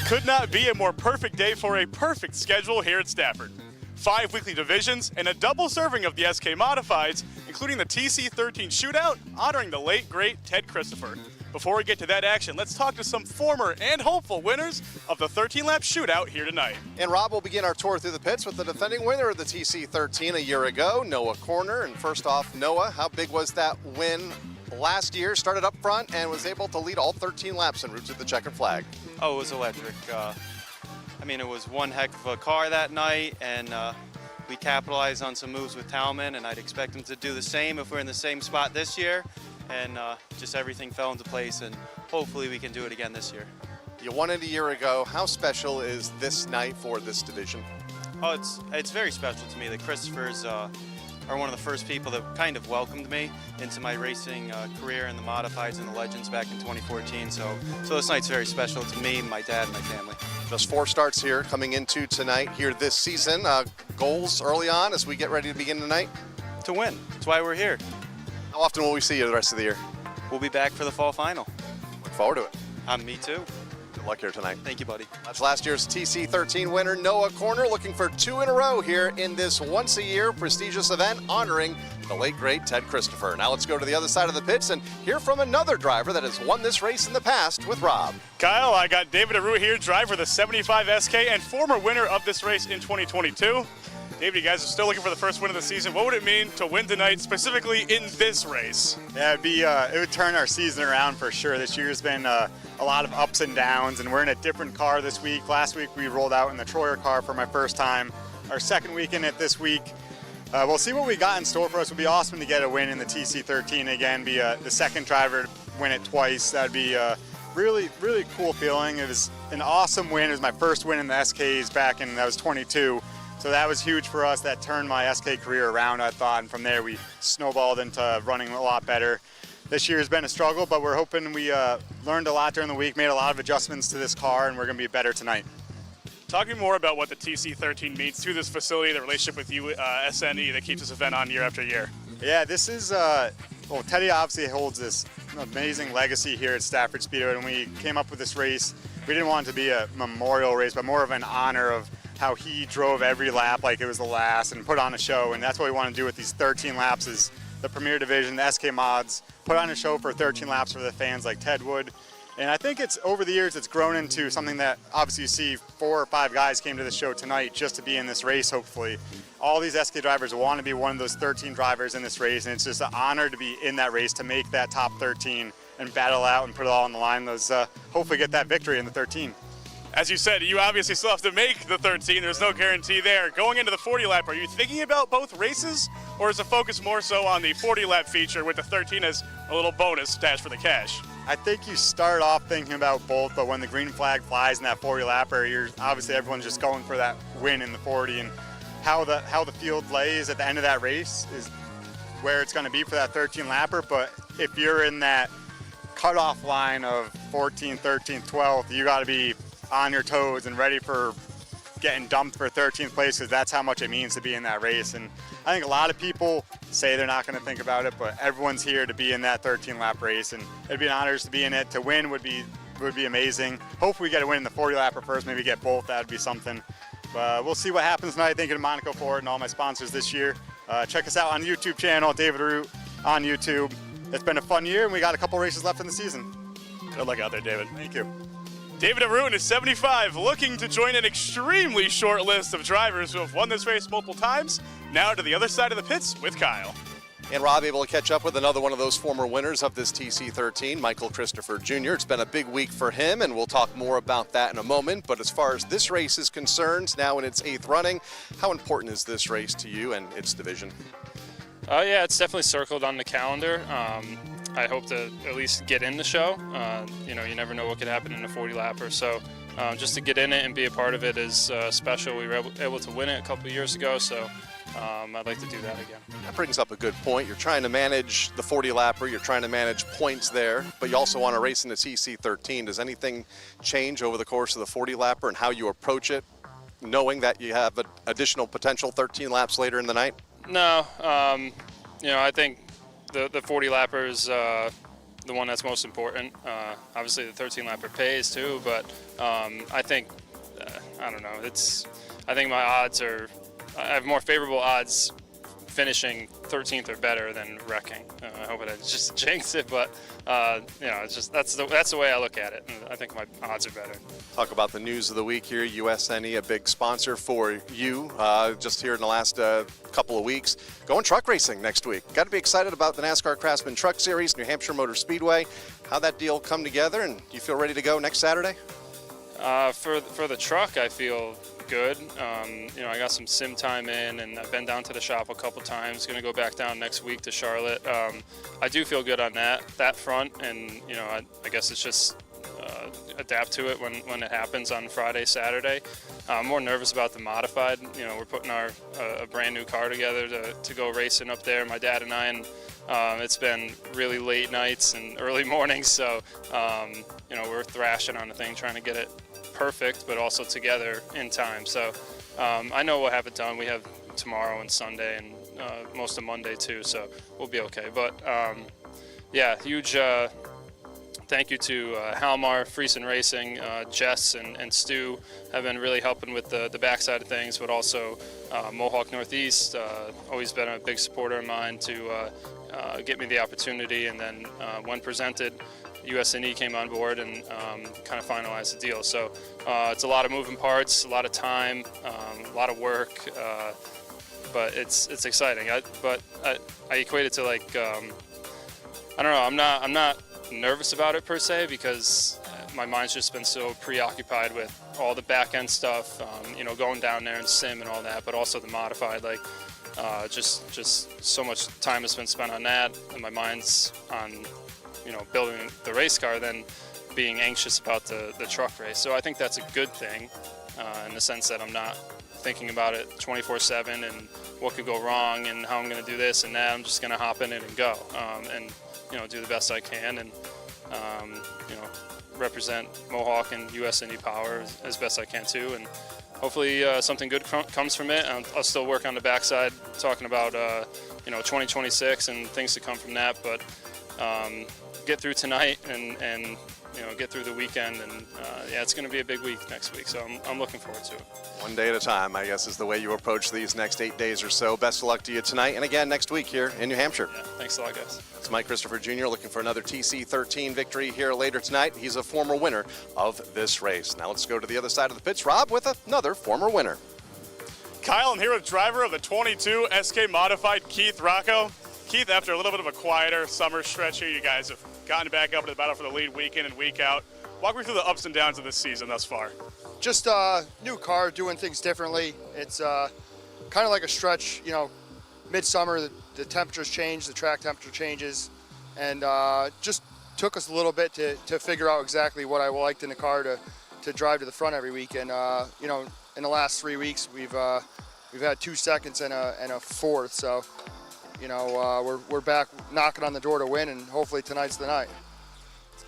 Could not be a more perfect day for a perfect schedule here at Stafford. 5 weekly divisions and a double serving of the SK Modifieds, including the TC13 Shootout, honoring the late, great Ted Christopher. Before we get to that action, let's talk to some former and hopeful winners of the 13-lap Shootout here tonight. And Rob will begin our tour through the pits with the defending winner of the TC13 a year ago, Noah Corner. And first off, Noah, how big was that win last year? Started up front and was able to lead all 13 laps en route to the checkered flag. Oh, it was electric. I mean, it was one heck of a car that night, and we capitalized on some moves with Talman, and I'd expect him to do the same if we're in the same spot this year. And just everything fell into place, and hopefully we can do it again this year. You won it a year ago. How special is this night for this division? Oh, it's very special to me. The Christophers are one of the first people that kind of welcomed me into my racing career in the Modifieds and the Legends back in 2014. So this night's very special to me, my dad, and my family. Just 4 starts here coming into tonight here this season. Goals early on as we get ready to begin tonight? To win. That's why we're here. How often will we see you the rest of the year? We'll be back for the fall final. Look forward to it. Me too. Good luck here tonight. Thank you, buddy. That's last year's TC13 winner, Noah Corner, looking for 2 in a row here in this once-a-year prestigious event honoring the late, great Ted Christopher. Now let's go to the other side of the pits and hear from another driver that has won this race in the past with Rob. Kyle, I got David Aru here, driver of the 75 SK and former winner of this race in 2022. David, you guys are still looking for the first win of the season. What would it mean to win tonight, specifically in this race? Yeah, it would turn our season around for sure. This year's been a lot of ups and downs, and we're in a different car this week. Last week we rolled out in the Troyer car for my first time. Our second week in it this week. We'll see what we got in store for us. It would be awesome to get a win in the TC13 again, be the second driver to win it twice. That would be a really, really cool feeling. It was an awesome win. It was my first win in the SKs back in, I was 22. So that was huge for us. That turned my SK career around, I thought, and from there we snowballed into running a lot better. This year has been a struggle, but we're hoping we learned a lot during the week, made a lot of adjustments to this car, and we're going to be better tonight. Talk to me more about what the TC13 means to this facility, the relationship with you, SNE, that keeps this event on year after year. Yeah, this is, well, Teddy obviously holds this amazing legacy here at Stafford Speedway. When we came up with this race, we didn't want it to be a memorial race, but more of an honor of how he drove every lap like it was the last and put on a show. And that's what we want to do with these 13 laps is the Premier Division, the SK Mods, put on a show for 13 laps for the fans like Ted would. And I think it's over the years it's grown into something that obviously you see 4 or 5 guys came to the show tonight just to be in this race, hopefully. All these SK drivers want to be one of those 13 drivers in this race, and it's just an honor to be in that race, to make that top 13 and battle out and put it all on the line. Those hopefully get that victory in the 13. As you said, you obviously still have to make the 13. There's no guarantee there. Going into the 40 lap, are you thinking about both races, or is the focus more so on the 40 lap feature with the 13 as a little bonus dash for the cash? I think you start off thinking about both, but when the green flag flies in that 40 lapper, you're obviously everyone's just going for that win in the 40, and how the field lays at the end of that race is where it's going to be for that 13 lapper. But if you're in that cutoff line of 14th, 13th, 12th, you got to be on your toes and ready for getting dumped for 13th place, because that's how much it means to be in that race. And I think a lot of people say they're not going to think about it, but everyone's here to be in that 13 lap race, and it'd be an honor to be in it. To win would be amazing. Hopefully we get a win in the 40 lapper first, maybe get both. That would be something. But we'll see what happens tonight. Thank you to Monaco Ford and all my sponsors this year. Check us out on the YouTube channel, David Aru on YouTube. It's been a fun year, and we got a couple races left in the season. Good luck out there, David. Thank you. David Aru is 75, looking to join an extremely short list of drivers who have won this race multiple times. Now to the other side of the pits with Kyle. And Rob able to catch up with another one of those former winners of this TC13, Michael Christopher Jr. It's been a big week for him, and we'll talk more about that in a moment. But as far as this race is concerned, now in its 8th running, how important is this race to you and its division? Yeah, it's definitely circled on the calendar. I hope to at least get in the show. You know, you never know what could happen in a 40 lapper. So just to get in it and be a part of it is special. We were able to win it a couple of years ago, so I'd like to do that again. That brings up a good point. You're trying to manage the 40 lapper, you're trying to manage points there, but you also want to race in the TC13. Does anything change over the course of the 40 lapper and how you approach it, knowing that you have an additional potential 13 laps later in the night? No, you know, I think the 40 lappers, the one that's most important. Obviously, the 13-lapper pays too, but I think I don't know. I think my odds are. I have more favorable odds finishing 13th or better than wrecking. I hope I didn't just jinx it, but it's just that's the way I look at it. And I think my odds are better. Talk about the news of the week here. USNE, a big sponsor for you, just here in the last couple of weeks. Going truck racing next week. Got to be excited about the NASCAR Craftsman Truck Series, New Hampshire Motor Speedway. How that deal come together, and do you feel ready to go next Saturday? For the truck, I feel good. I got some sim time in, and I've been down to the shop a couple times. Going to go back down next week to Charlotte. I do feel good on that front, and I guess it's just adapt to it when it happens on Friday, Saturday. I'm more nervous about the modified. We're putting a brand new car together to go racing up there, my dad and I, and it's been really late nights and early mornings, so we're thrashing on the thing, trying to get it perfect, but also together in time. So I know we'll have it done. We have tomorrow and Sunday and most of Monday too, so we'll be okay. But huge thank you to Halmar, Friesen Racing, Jess and Stu have been really helping with the backside of things, but also Mohawk Northeast, always been a big supporter of mine to get me the opportunity, and then when presented, USNE came on board and kind of finalized the deal. So it's a lot of moving parts, a lot of time, a lot of work, but it's exciting. I equate it to like I don't know. I'm not nervous about it per se, because my mind's just been so preoccupied with all the back end stuff, going down there and sim and all that, but also the modified, just so much time has been spent on that, and my mind's on building the race car than being anxious about the truck race. So I think that's a good thing in the sense that I'm not thinking about it 24/7 and what could go wrong and how I'm going to do this and that. I'm just going to hop in it and go, and do the best I can, and represent Mohawk and USNE Power as best I can too, and hopefully something good comes from it. I'll still work on the backside, talking about 2026 and things to come from that, but get through tonight and get through the weekend, and it's going to be a big week next week, so I'm looking forward to it. One day at a time, I guess, is the way you approach these next 8 days or so. Best of luck to you tonight and again next week here in New Hampshire. Yeah, thanks a lot, guys. It's Mike Christopher Jr. looking for another TC13 victory here later tonight. He's a former winner of this race. Now let's go to the other side of the pits. Rob with another former winner. Kyle, I'm here with driver of the 22 SK Modified, Keith Roco. Keith, after a little bit of a quieter summer stretch here, you guys have gotten back up to the battle for the lead week in and week out. Walk me through the ups and downs of this season thus far. Just a new car, doing things differently. It's kind of like a stretch, midsummer, the temperatures change, the track temperature changes, and just took us a little bit to figure out exactly what I liked in the car to drive to the front every week. And in the last 3 weeks, we've had 2 seconds and a fourth. So we're back knocking on the door to win, and hopefully tonight's the night.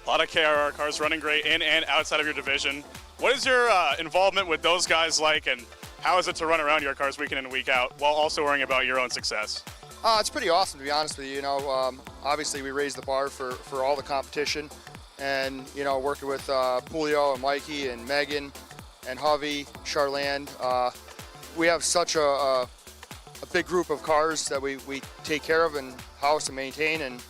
A lot of KRR cars running great in and outside of your division. What is your involvement with those guys like, and how is it to run around your cars week in and week out while also worrying about your own success? It's pretty awesome, to be honest with you. Obviously we raised the bar for all the competition, and working with Julio and Mikey and Megan and Hovey, Charland. We have such a big group of cars that we take care of and house and maintain, and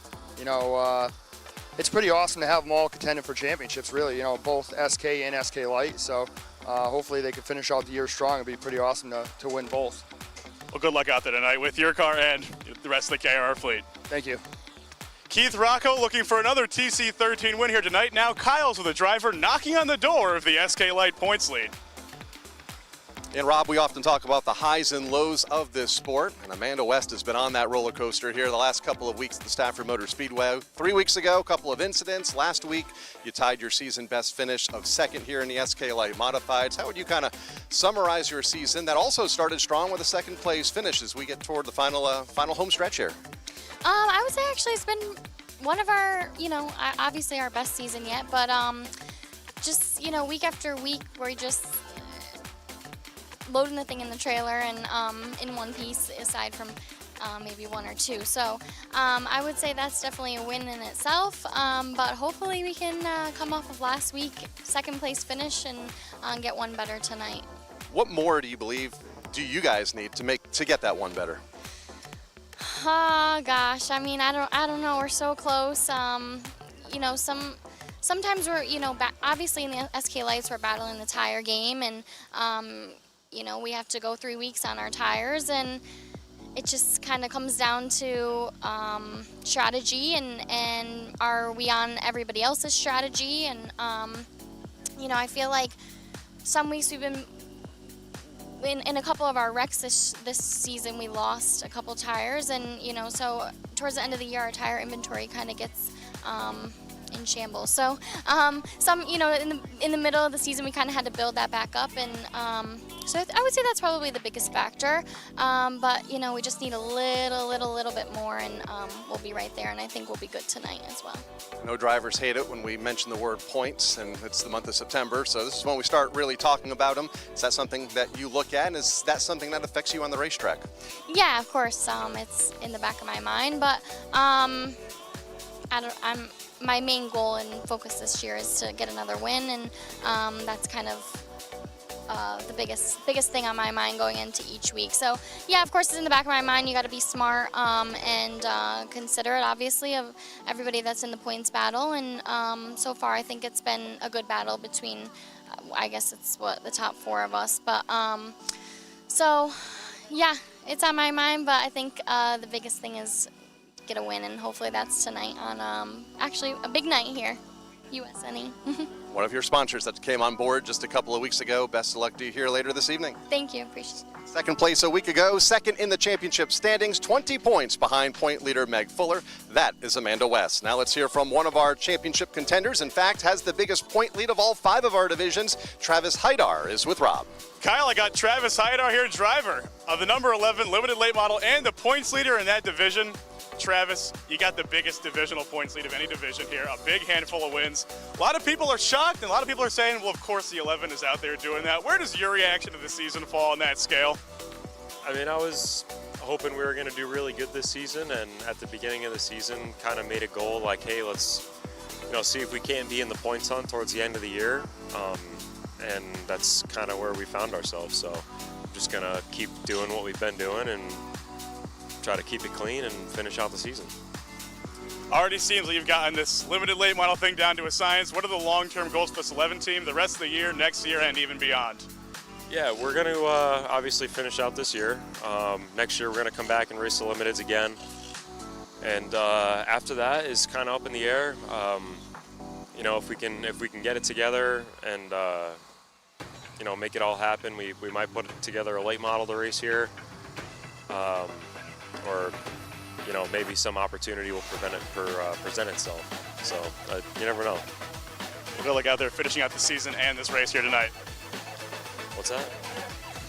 it's pretty awesome to have them all contending for championships, really, both SK and SK Light. So hopefully they can finish out the year strong. It'd be pretty awesome to win both. Well, good luck out there tonight with your car and the rest of the KRR fleet. Thank you. Keith Roco looking for another TC13 win here tonight. Now Kyle's with a driver knocking on the door of the SK Light points lead. And Rob, we often talk about the highs and lows of this sport, and Amanda West has been on that roller coaster here the last couple of weeks at the Stafford Motor Speedway. 3 weeks ago, a couple of incidents. Last week, you tied your season best finish of second here in the SK Light Modifieds. How would you kind of summarize your season that also started strong with a second place finish as we get toward the final home stretch here? I would say actually it's been one of our, obviously our best season yet, but just, week after week we're just loading the thing in the trailer and in one piece, aside from maybe one or two. So I would say that's definitely a win in itself, but hopefully we can come off of last week, second place finish, and get one better tonight. What more do you guys need to get that one better? Oh gosh, I mean, I don't know. We're so close. You know, sometimes we're, you know, obviously in the SK Lights we're battling the tire game, and you know, we have to go 3 weeks on our tires, and it just kind of comes down to strategy and are we on everybody else's strategy, and you know, I feel like some weeks we've been in a couple of our wrecks this season, we lost a couple tires, and you know, so towards the end of the year our tire inventory kind of gets in shambles. So some, you know, in the middle of the season we kind of had to build that back up, and so I would say that's probably the biggest factor, but you know, we just need a little bit more, and we'll be right there, and I think we'll be good tonight as well. I know drivers hate it when we mention the word points, and it's the month of September, so this is when we start really talking about them. Is that something that you look at, and is that something that affects you on the racetrack? Yeah, of course, it's in the back of my mind, but my main goal and focus this year is to get another win, and that's kind of the biggest thing on my mind going into each week. So yeah, of course it's in the back of my mind. You got to be smart and considerate, obviously, of everybody that's in the points battle, and so far I think it's been a good battle between I guess it's the top four of us, but so yeah, it's on my mind, but I think the biggest thing is get a win, and hopefully that's tonight on actually a big night here, USNE. One of your sponsors that came on board just a couple of weeks ago. Best of luck to you here later this evening. Thank you, appreciate it. Second place a week ago, second in the championship standings, 20 points behind point leader Meg Fuller. That is Amanda West. Now let's hear from one of our championship contenders. In fact, has the biggest point lead of all 5 of our divisions. Travis Haidar is with Rob. Kyle, I got Travis Haidar here, driver of the number 11 limited late model and the points leader in that division. Travis, you got the biggest divisional points lead of any division here, a big handful of wins. A lot of people are shocked, and a lot of people are saying, well, of course the 11 is out there doing that. Where does your reaction to the season fall on that scale? I mean, I was hoping we were going to do really good this season, and at the beginning of the season kind of made a goal like, hey, let's see if we can't be in the points hunt towards the end of the year, and that's kind of where we found ourselves. So I'm just going to keep doing what we've been doing and try to keep it clean and finish out the season. Already seems like you've gotten this limited late model thing down to a science. What are the long-term goals for this 11 team, the rest of the year, next year, and even beyond? Yeah, we're going to obviously finish out this year. Next year we're going to come back and race the limiteds again. And after that is kind of up in the air. You know, if we can get it together and you know, make it all happen, we might put together a late model to race here. Or, you know, maybe some opportunity will present itself. So you never know. Good luck out there finishing out the season and this race here tonight. What's that?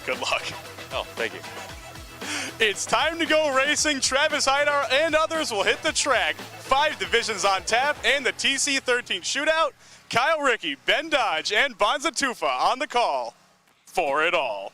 Good luck. Oh, thank you. It's time to go racing. Travis Haidar and others will hit the track. 5 divisions on tap and the TC13 Shootout. Kyle Rickey, Ben Dodge, and Bonza Tufa on the call for it all.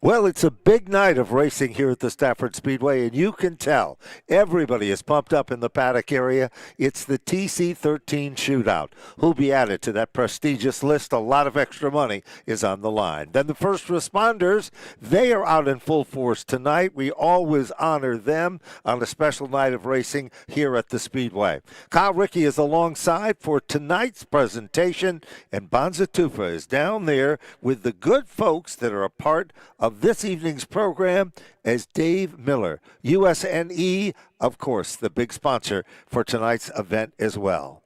Well, it's a big night of racing here at the Stafford Speedway, and you can tell everybody is pumped up in the paddock area. It's the TC13 Shootout. Who'll be added to that prestigious list? A lot of extra money is on the line. Then the first responders, they are out in full force tonight. We always honor them on a special night of racing here at the Speedway. Kyle Rickey is alongside for tonight's presentation, and Bonza Tufa is down there with the good folks that are a part of this evening's program as Dave Miller, USNE, of course, the big sponsor for tonight's event as well.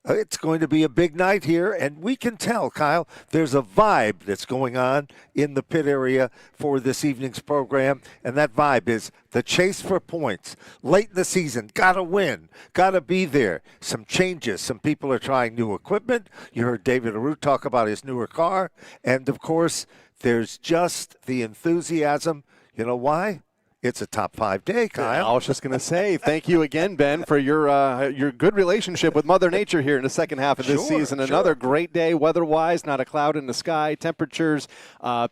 It's going to be a big night here, and we can tell, Kyle, there's a vibe that's going on in the pit area for this evening's program, and that vibe is the chase for points. Late in the season, got to win, got to be there. Some changes. Some people are trying new equipment. You heard David Aru talk about his newer car, and, of course, there's just the enthusiasm. You know why? it's a top 5 day, Kyle. I was just going to say, thank you again, Ben, for your good relationship with Mother Nature here in the second half of this season. Another great day weather-wise, not a cloud in the sky. Temperatures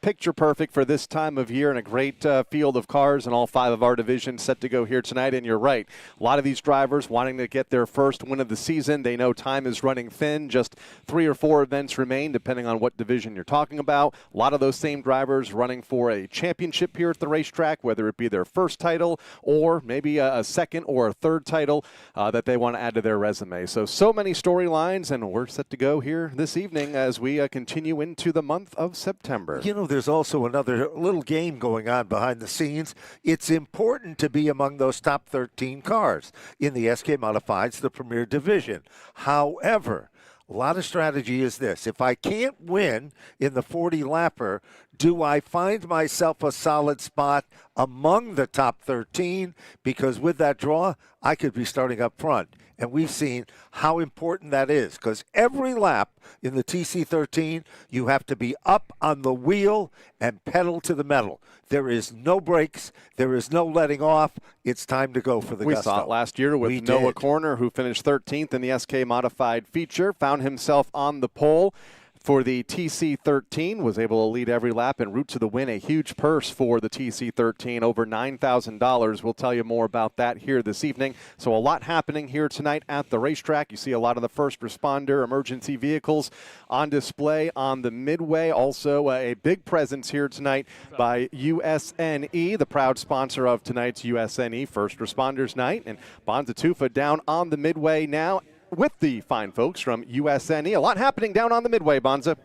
picture perfect for this time of year, and a great field of cars in all 5 of our divisions set to go here tonight. And you're right, a lot of these drivers wanting to get their first win of the season. They know time is running thin. Just 3 or 4 events remain, depending on what division you're talking about. A lot of those same drivers running for a championship here at the racetrack, whether it be their first title or maybe a second or a third title that they want to add to their resume. So many storylines, and we're set to go here this evening as we continue into the month of September. You know, there's also another little game going on behind the scenes. It's important to be among those top 13 cars in the SK Modifieds, the Premier Division. However, a lot of strategy is this. If I can't win in the 40-lapper, do I find myself a solid spot among the top 13? Because with that draw, I could be starting up front. And we've seen how important that is, because every lap in the TC13, you have to be up on the wheel and pedal to the metal. There is no brakes. There is no letting off. It's time to go for the gusto. We saw it last year with Noah Corner, who finished 13th in the SK Modified feature, found himself on the pole for the TC13, was able to lead every lap en route to the win. A huge purse for the TC13, over $9,000. We'll tell you more about that here this evening. So a lot happening here tonight at the racetrack. You see a lot of the first responder emergency vehicles on display on the midway. Also a big presence here tonight by USNE, the proud sponsor of tonight's USNE First Responders Night. And Bonza Tufa down on the midway now with the fine folks from USNE. A lot happening down on the midway, Bonza.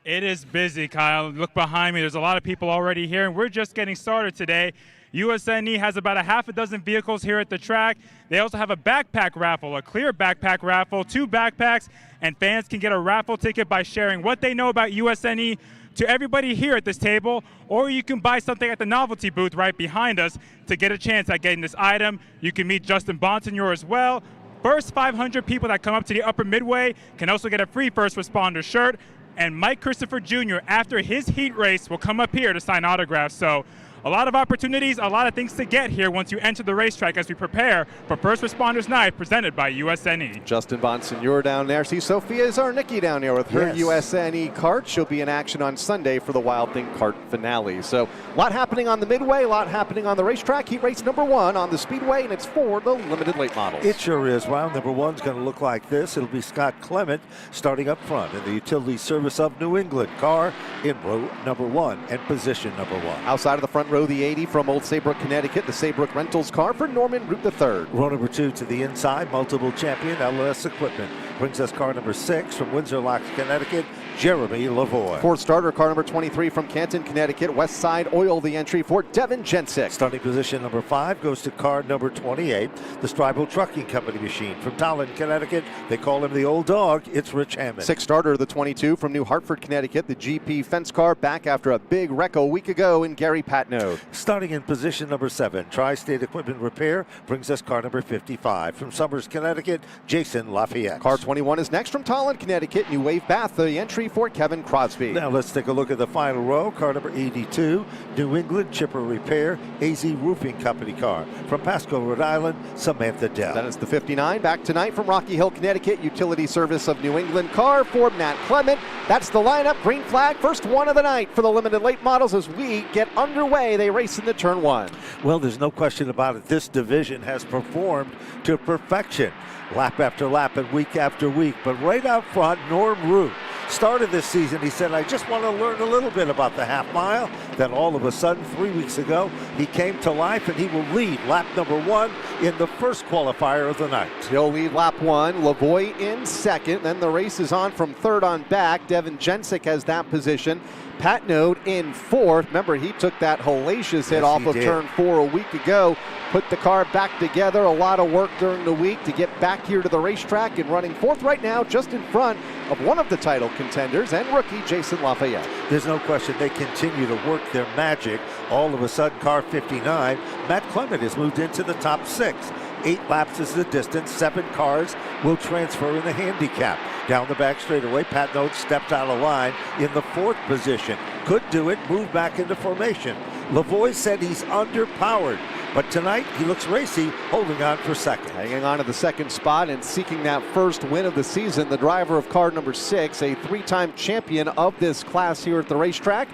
It is busy, Kyle. Look behind me. There's a lot of people already here, and we're just getting started today. USNE has about a half a dozen vehicles here at the track. They also have a backpack raffle, a clear backpack raffle, 2 backpacks, and fans can get a raffle ticket by sharing what they know about USNE to everybody here at this table, or you can buy something at the novelty booth right behind us to get a chance at getting this item. You can meet Justin Bonsignor as well. First 500 people that come up to the upper midway can also get a free first responder shirt. And Mike Christopher Jr., after his heat race, will come up here to sign autographs. So a lot of opportunities, a lot of things to get here once you enter the racetrack as we prepare for First Responders Night presented by USNE. Justin Bonsignor down there. See Sophia Zarnicki down there with her USNE kart. She'll be in action on Sunday for the Wild Thing kart finale. So a lot happening on the midway, a lot happening on the racetrack. Heat race number 1 on the speedway, and it's for the limited late models. It sure is. Round number 1's going to look like this. It'll be Scott Clement starting up front in the Utility Service of New England car in row number 1 and position number 1. Outside of the front row, the 80 from Old Saybrook, Connecticut, the Saybrook Rentals car for Norman Root III. Row number 2 to the inside, multiple champion LS Equipment. Brings us car number 6 from Windsor Locks, Connecticut, Jeremy Lavoie. Fourth starter, car number 23 from Canton, Connecticut, West Side Oil, the entry for Devin Jensick. Starting position number 5 goes to car number 28, the Stribel Trucking Company machine from Tolland, Connecticut. They call him the old dog. It's Rich Hammond. Sixth starter, the 22 from New Hartford, Connecticut, the GP fence car, back after a big wreck a week ago in Gary Patnode. Starting in position number 7, Tri-State Equipment Repair brings us car number 55 from Summers, Connecticut, Jason Lafayette. Car 21 is next from Tolland, Connecticut, New Wave Bath, the entry for Kevin Crosby. Now let's take a look at the final row. Car number 82, New England Chipper Repair, AZ Roofing Company car from Pasco, Rhode Island, Samantha Dell. That is the 59, back tonight from Rocky Hill, Connecticut, Utility Service of New England car for Matt Clement. That's the lineup. Green flag, first one of the night for the limited late models as we get underway. They race into turn 1. Well, there's no question about it. This division has performed to perfection, lap after lap and week after week. But right out front, Norm Root started this season. He said, I just want to learn a little bit about the half mile. Then all of a sudden, 3 weeks ago, he came to life and he will lead lap number 1 in the first qualifier of the night. He'll lead lap 1, Lavoie in second. Then the race is on from third on back. Devin Jensick has that position. Patnode in 4th. Remember, he took that hellacious hit off of turn 4 a week ago. Put the car back together. A lot of work during the week to get back here to the racetrack and running 4th right now, just in front of one of the title contenders and rookie Jason Lafayette. There's no question they continue to work their magic. All of a sudden, car 59, Matt Clement has moved into the top 6. 8 laps is the distance. 7 cars will transfer in the handicap. Down the back straightaway, Patnode stepped out of line in the 4th position. Could do it, move back into formation. Lavoie said he's underpowered, but tonight he looks racy, holding on for second. Hanging on to the second spot and seeking that first win of the season, the driver of car number 6, a 3-time champion of this class here at the racetrack.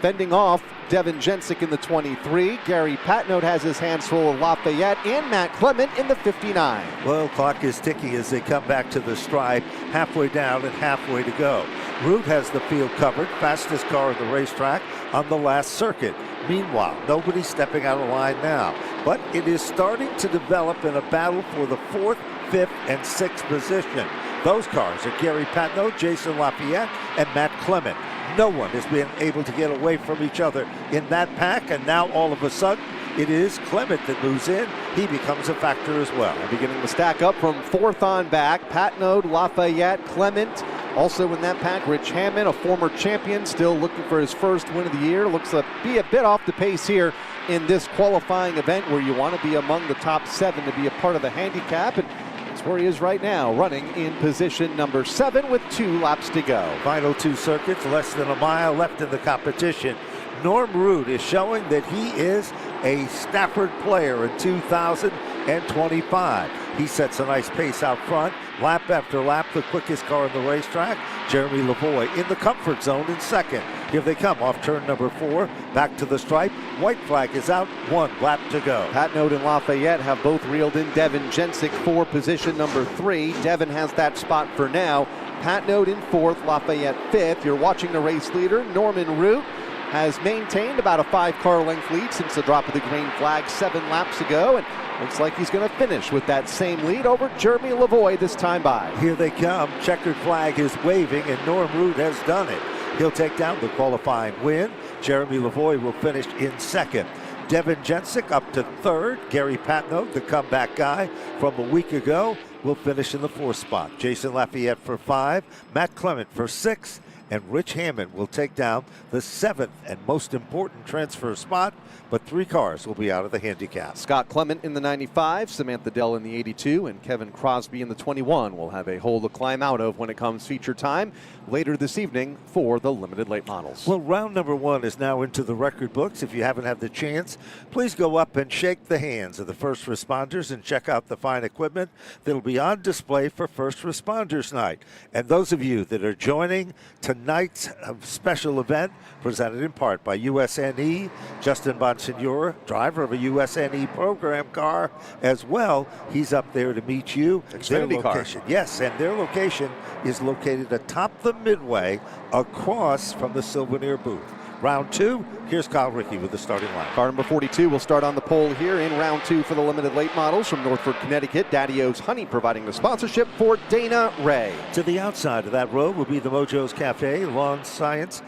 Fending off Devin Jensick in the 23. Gary Patnode has his hands full of Lafayette and Matt Clement in the 59. Well, clock is ticking as they come back to the stripe, halfway down and halfway to go. Root has the field covered, fastest car in the racetrack on the last circuit. Meanwhile, nobody's stepping out of line now, but it is starting to develop in a battle for the 4th, 5th, and 6th position. Those cars are Gary Patnode, Jason Lafayette, and Matt Clement. No one has been able to get away from each other in that pack, and now all of a sudden it is Clement that moves in. He becomes a factor as well. And beginning to stack up from 4th on back, Patnode, Lafayette, Clement. Also in that pack, Rich Hammond, a former champion, still looking for his first win of the year. Looks to be a bit off the pace here in this qualifying event where you want to be among the top 7 to be a part of the handicap. And that's where he is right now, running in position number 7 with 2 laps to go. Final 2 circuits, less than a mile left in the competition. Norm Root is showing that he is a Stafford player in 2025. He sets a nice pace out front, lap after lap, the quickest car on the racetrack. Jeremy Lavoie in the comfort zone in second. Here they come off turn number 4, back to the stripe. White flag is out, 1 lap to go. Patnode and Lafayette have both reeled in Devin Jensick for position number 3. Devin has that spot for now. Patnode in 4th, Lafayette 5th. You're watching the race leader, Norman Root, has maintained about a 5-car length lead since the drop of the green flag 7 laps ago, and looks like he's going to finish with that same lead over Jeremy Lavoie this time by. Here they come. Checkered flag is waving, and Norm Root has done it. He'll take down the qualifying win. Jeremy Lavoie will finish in second. Devin Jensick up to 3rd. Gary Patnode, the comeback guy from a week ago, will finish in the 4th spot. Jason Lafayette for 5. Matt Clement for 6. And Rich Hammond will take down the 7th and most important transfer spot, but 3 cars will be out of the handicap. Scott Clement in the 95, Samantha Dell in the 82, and Kevin Crosby in the 21 will have a hole to climb out of when it comes feature time later this evening for the limited late models. Well, round number 1 is now into the record books. If you haven't had the chance, please go up and shake the hands of the first responders and check out the fine equipment that'll be on display for First Responders Night. And those of you that are joining tonight's special event, presented in part by USNE, Justin Bonsignora, driver of a USNE program car as well. He's up there to meet you. Xfinity car. Yes, and their location is located atop the midway across from the Sylvaneer booth. Round 2, here's Kyle Rickey with the starting line. Car number 42 will start on the pole here in round 2 for the limited late models from Northford, Connecticut. Daddy-O's Honey providing the sponsorship for Dana Ray. To the outside of that road will be the Mojo's Cafe Lawn Science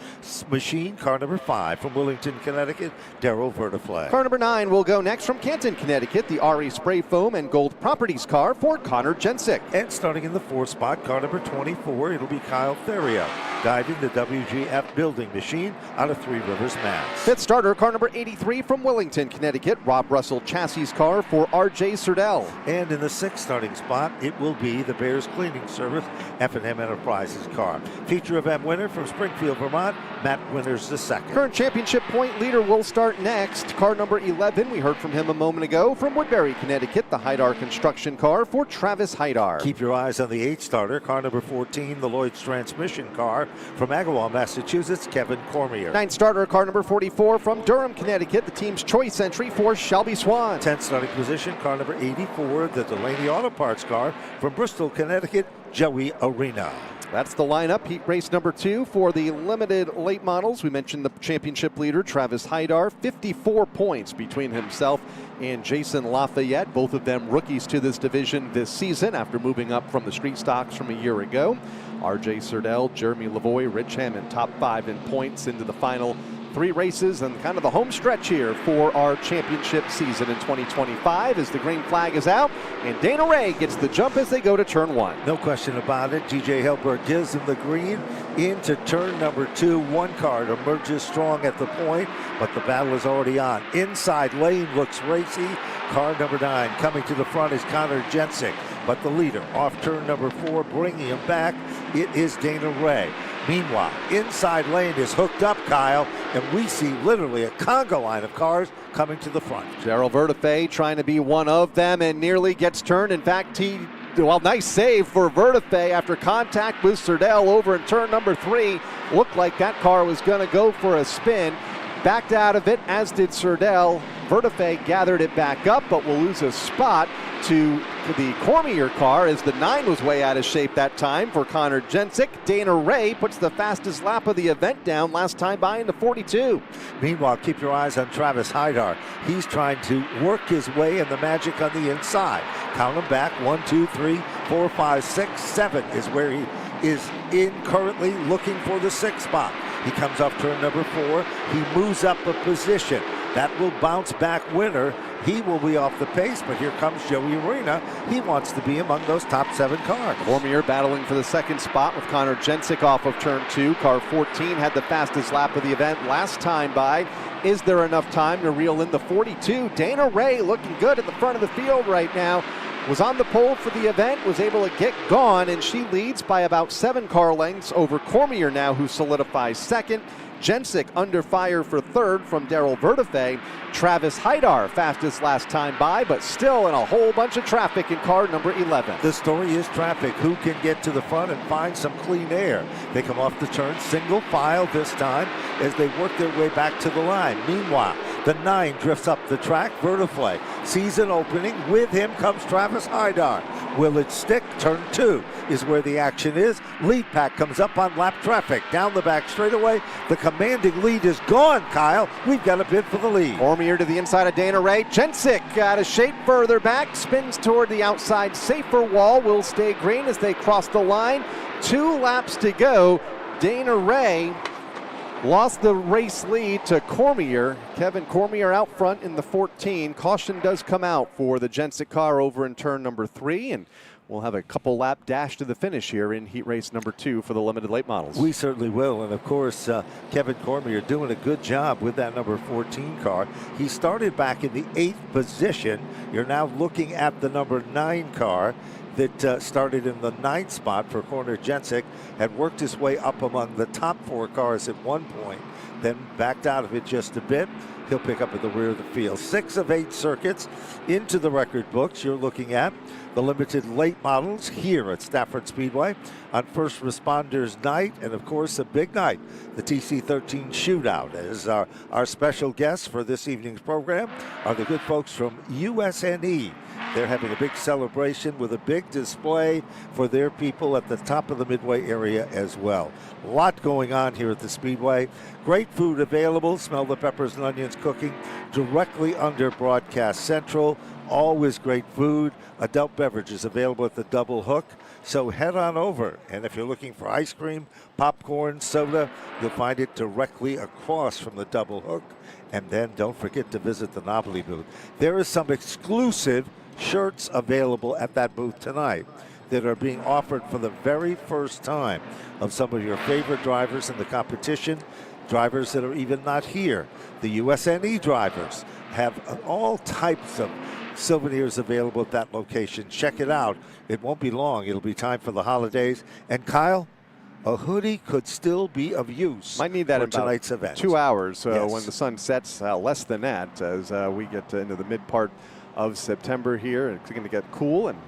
Machine, car number 5 from Willington, Connecticut, Darrell Vertiflag. Car number 9 will go next from Canton, Connecticut, the RE Spray Foam and Gold Properties car for Connor Jensick. And starting in the 4th spot, car number 24, it'll be Kyle Theriot, diving the WGF Building Machine out of Three Rivers, Mass. 5th starter, car number 83 from Wellington, Connecticut, Rob Russell Chassis car for RJ Serdell. And in the 6th starting spot, it will be the Bears Cleaning Service F&M Enterprises car. Feature event winner from Springfield, Vermont, Matt Winters II. Current championship point leader will start next. Car number 11, we heard from him a moment ago, from Woodbury, Connecticut, the Haidar construction car for Travis Haidar. Keep your eyes on the 8th starter, car number 14, the Lloyd's transmission car from Agawam, Massachusetts, Kevin Cormier. 9th starter, car number 44 from Durham, Connecticut, the team's choice entry for Shelby Swan. 10th starting position, car number 84, the Delaney Auto Parts car from Bristol, Connecticut, Joey Arena. That's the lineup. Heat race number 2 for the limited late models. We mentioned the championship leader, Travis Haidar, 54 points between himself and Jason Lafayette, both of them rookies to this division this season after moving up from the street stocks from a year ago. RJ Serdell, Jeremy Lavoie, Rich Hammond, top 5 in points into the final 3 races and kind of the home stretch here for our championship season in 2025 as the green flag is out and Dana Ray gets the jump as they go to turn 1. No question about it. DJ Helberg gives them the green into turn number 2. One car emerges strong at the point, but the battle is already on. Inside lane looks racy. Car number 9 coming to the front is Connor Jensick, but the leader off turn number 4 bringing him back. It is Dana Ray. Meanwhile, inside lane is hooked up, Kyle, and we see literally a conga line of cars coming to the front. Daryl Vertifay trying to be one of them and nearly gets turned. In fact, nice save for Vertifay after contact with Serdell over in turn number 3. Looked like that car was going to go for a spin. Backed out of it, as did Serdell. Vertifay gathered it back up, but will lose a spot to the Cormier car as the 9 was way out of shape that time for Connor Jensick. Dana Ray puts the fastest lap of the event down last time by into 42. Meanwhile, keep your eyes on Travis Haidar. He's trying to work his way in the magic on the inside. Count them back, 1, 2, 3, 4, 5, 6, 7 is where he is in currently, looking for the 6th spot. He comes off turn number 4. He moves up a position. That will bounce back winner. He will be off the pace, but here comes Joey Arena. He wants to be among those top 7 cars. Cormier battling for the 2nd spot with Connor Jensick off of turn 2. Car 14 had the fastest lap of the event last time by. Is there enough time to reel in the 42? Dana Ray looking good at the front of the field right now. Was on the pole for the event, was able to get gone, and she leads by about 7 car lengths over Cormier now, who solidifies 2nd. Jensick under fire for 3rd from Daryl Vertifay. Travis Haidar fastest last time by, but still in a whole bunch of traffic in car number 11. The story is traffic. Who can get to the front and find some clean air? They come off the turn, single file this time as they work their way back to the line. Meanwhile, the 9 drifts up the track. Vertifay sees an opening. With him comes Travis Haidar. Will it stick? Turn 2 is where the action is. Lead pack comes up on lap traffic. Down the back straightaway. The commanding lead is gone, Kyle. We've got a bid for the lead. Cormier to the inside of Dana Ray. Jensick out of shape further back. Spins toward the outside. Safer wall will stay green as they cross the line. 2 laps to go. Dana Ray lost the race lead to Cormier. Kevin Cormier out front in the 14. Caution does come out for the Jensick car over in turn number 3, and we'll have a couple lap dash to the finish here in heat race number 2 for the limited late models. We certainly will, and of course, Kevin Cormier doing a good job with that number 14 car. He started back in the 8th position. You're now looking at the number 9 car that started in the 9th spot for Connor Jensick, had worked his way up among the top 4 cars at one point, then backed out of it just a bit. He'll pick up at the rear of the field. 6 of 8 circuits into the record books. You're looking at the limited late models here at Stafford Speedway on First Responders Night, and of course a big night, the TC13 Shootout. As our special guests for this evening's program are the good folks from USNE. They're having a big celebration with a big display for their people at the top of the Midway area as well. A lot going on here at the Speedway. Great food available. Smell the peppers and onions cooking directly under Broadcast Central. Always great food. Adult beverages available at the Double Hook. So head on over, and if you're looking for ice cream, popcorn, soda, you'll find it directly across from the Double Hook. And then don't forget to visit the novelty booth. There is some exclusive shirts available at that booth tonight that are being offered for the very first time of some of your favorite drivers in the competition, drivers that are even not here. The USNE drivers have all types of souvenirs available at that location. Check it out. It won't be long. It'll be time for the holidays. And Kyle, a hoodie could still be of use. Might need that in tonight's event. 2 hours Yes. when the sun sets, less than that, as we get into the mid part of September here. It's going to get cool, and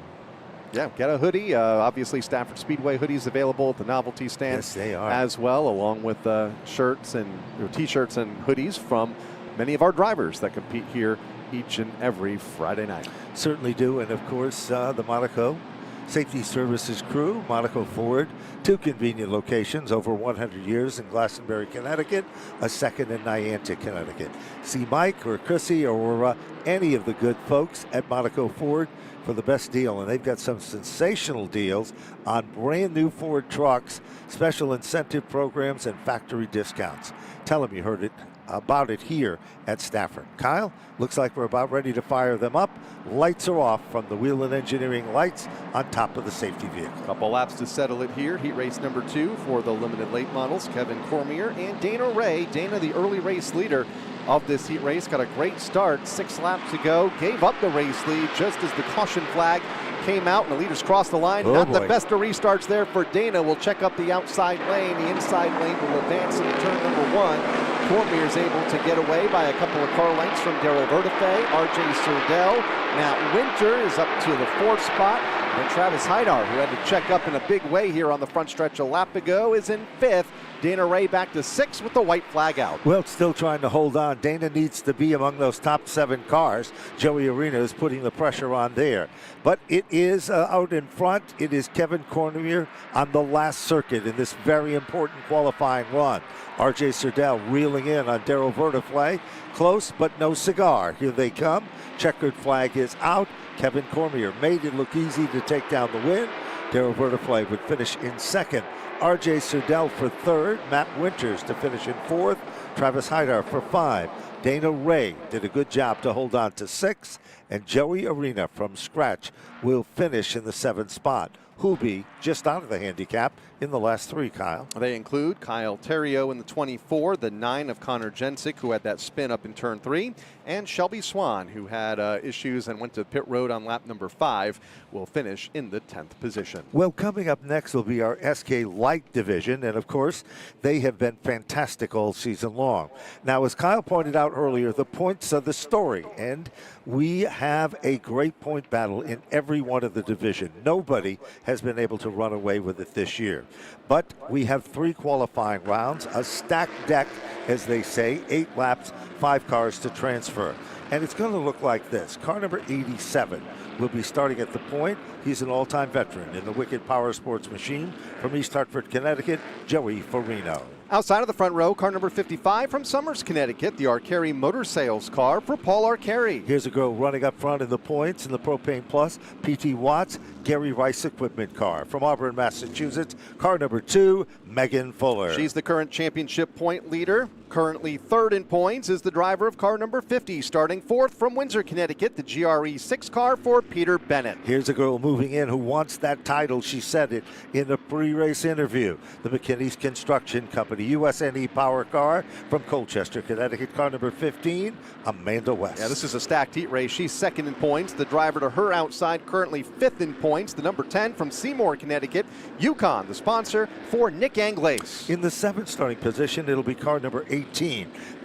yeah, get a hoodie. Obviously, Stafford Speedway hoodies available at the novelty stand. Yes, they are. As well, along with shirts and t-shirts and hoodies from many of our drivers that compete here each and every Friday night. Certainly do, and of course, the Monaco Safety Services crew, Monaco Ford, 2 convenient locations, over 100 years in Glastonbury, Connecticut, a second in Niantic, Connecticut. See Mike or Chrissy or any of the good folks at Monaco Ford for the best deal, and they've got some sensational deals on brand new Ford trucks, special incentive programs, and factory discounts. Tell them you heard about it here at Stafford. Kyle, looks like we're about ready to fire them up. Lights are off from the Wheel & Engineering lights on top of the safety vehicle. Couple laps to settle it here. Heat race number 2 for the limited late models. Kevin Cormier and Dana Ray. Dana, the early race leader of this heat race, got a great start. 6 laps to go. Gave up the race lead just as the caution flag came out and the leaders crossed the line. Oh, Not boy. the best of restarts there for Dana. Will check up the outside lane. The inside lane will advance into turn number 1. Cormier is able to get away by a couple of car lengths from Daryl Vertife. R.J. Surdell. Matt Winter is up to the 4th spot. And Travis Haidar, who had to check up in a big way here on the front stretch a lap ago, is in 5th. Dana Ray back to 6th with the white flag out. Well, still trying to hold on. Dana needs to be among those top 7 cars. Joey Arena is putting the pressure on there. But it is out in front. It is Kevin Cormier on the last circuit in this very important qualifying run. R.J. Surdell reeling in on Daryl Vertiflay. Close, but no cigar. Here they come. Checkered flag is out. Kevin Cormier made it look easy to take down the win. Daryl Vertiflay would finish in 2nd. R.J. Surdell for 3rd. Matt Winters to finish in 4th. Travis Haidar for 5. Dana Ray did a good job to hold on to 6. And Joey Arena from scratch will finish in the 7th spot. Hoobie just out of the handicap in the last 3, Kyle. They include Kyle Terrio in the 24, the 9 of Connor Jensick, who had that spin up in turn 3, and Shelby Swan, who had issues and went to pit road on lap number 5, will finish in the 10th position. Well, coming up next will be our SK Light division, and of course, they have been fantastic all season long. Now, as Kyle pointed out earlier, the points are the story, and we have a great point battle in every one of the division. Nobody has been able to run away with it this year. But we have 3 qualifying rounds, a stacked deck, as they say, 8 laps, 5 cars to transfer. And it's going to look like this. Car number 87 will be starting at the point. He's an all-time veteran in the Wicked Power Sports machine from East Hartford, Connecticut, Joey Farino. Outside of the front row, car number 55 from Somers, Connecticut, the Arcari Motor Sales car for Paul Arcari. Here's a girl running up front in the points in the Propane Plus, P.T. Watts, Gary Rice Equipment car. From Auburn, Massachusetts, car number 2, Megan Fuller. She's the current championship point leader. Currently 3rd in points is the driver of car number 50, starting 4th from Windsor, Connecticut, the GRE 6 car for Peter Bennett. Here's a girl moving in who wants that title. She said it in a pre-race interview. The McKinney's Construction Company, USNE Power car from Colchester, Connecticut, car number 15, Amanda West. Yeah, this is a stacked heat race. She's 2nd in points. The driver to her outside, currently 5th in points. The number 10 from Seymour, Connecticut, Yukon, the sponsor for Nick Anglace. In the 7th starting position, it'll be car number 18.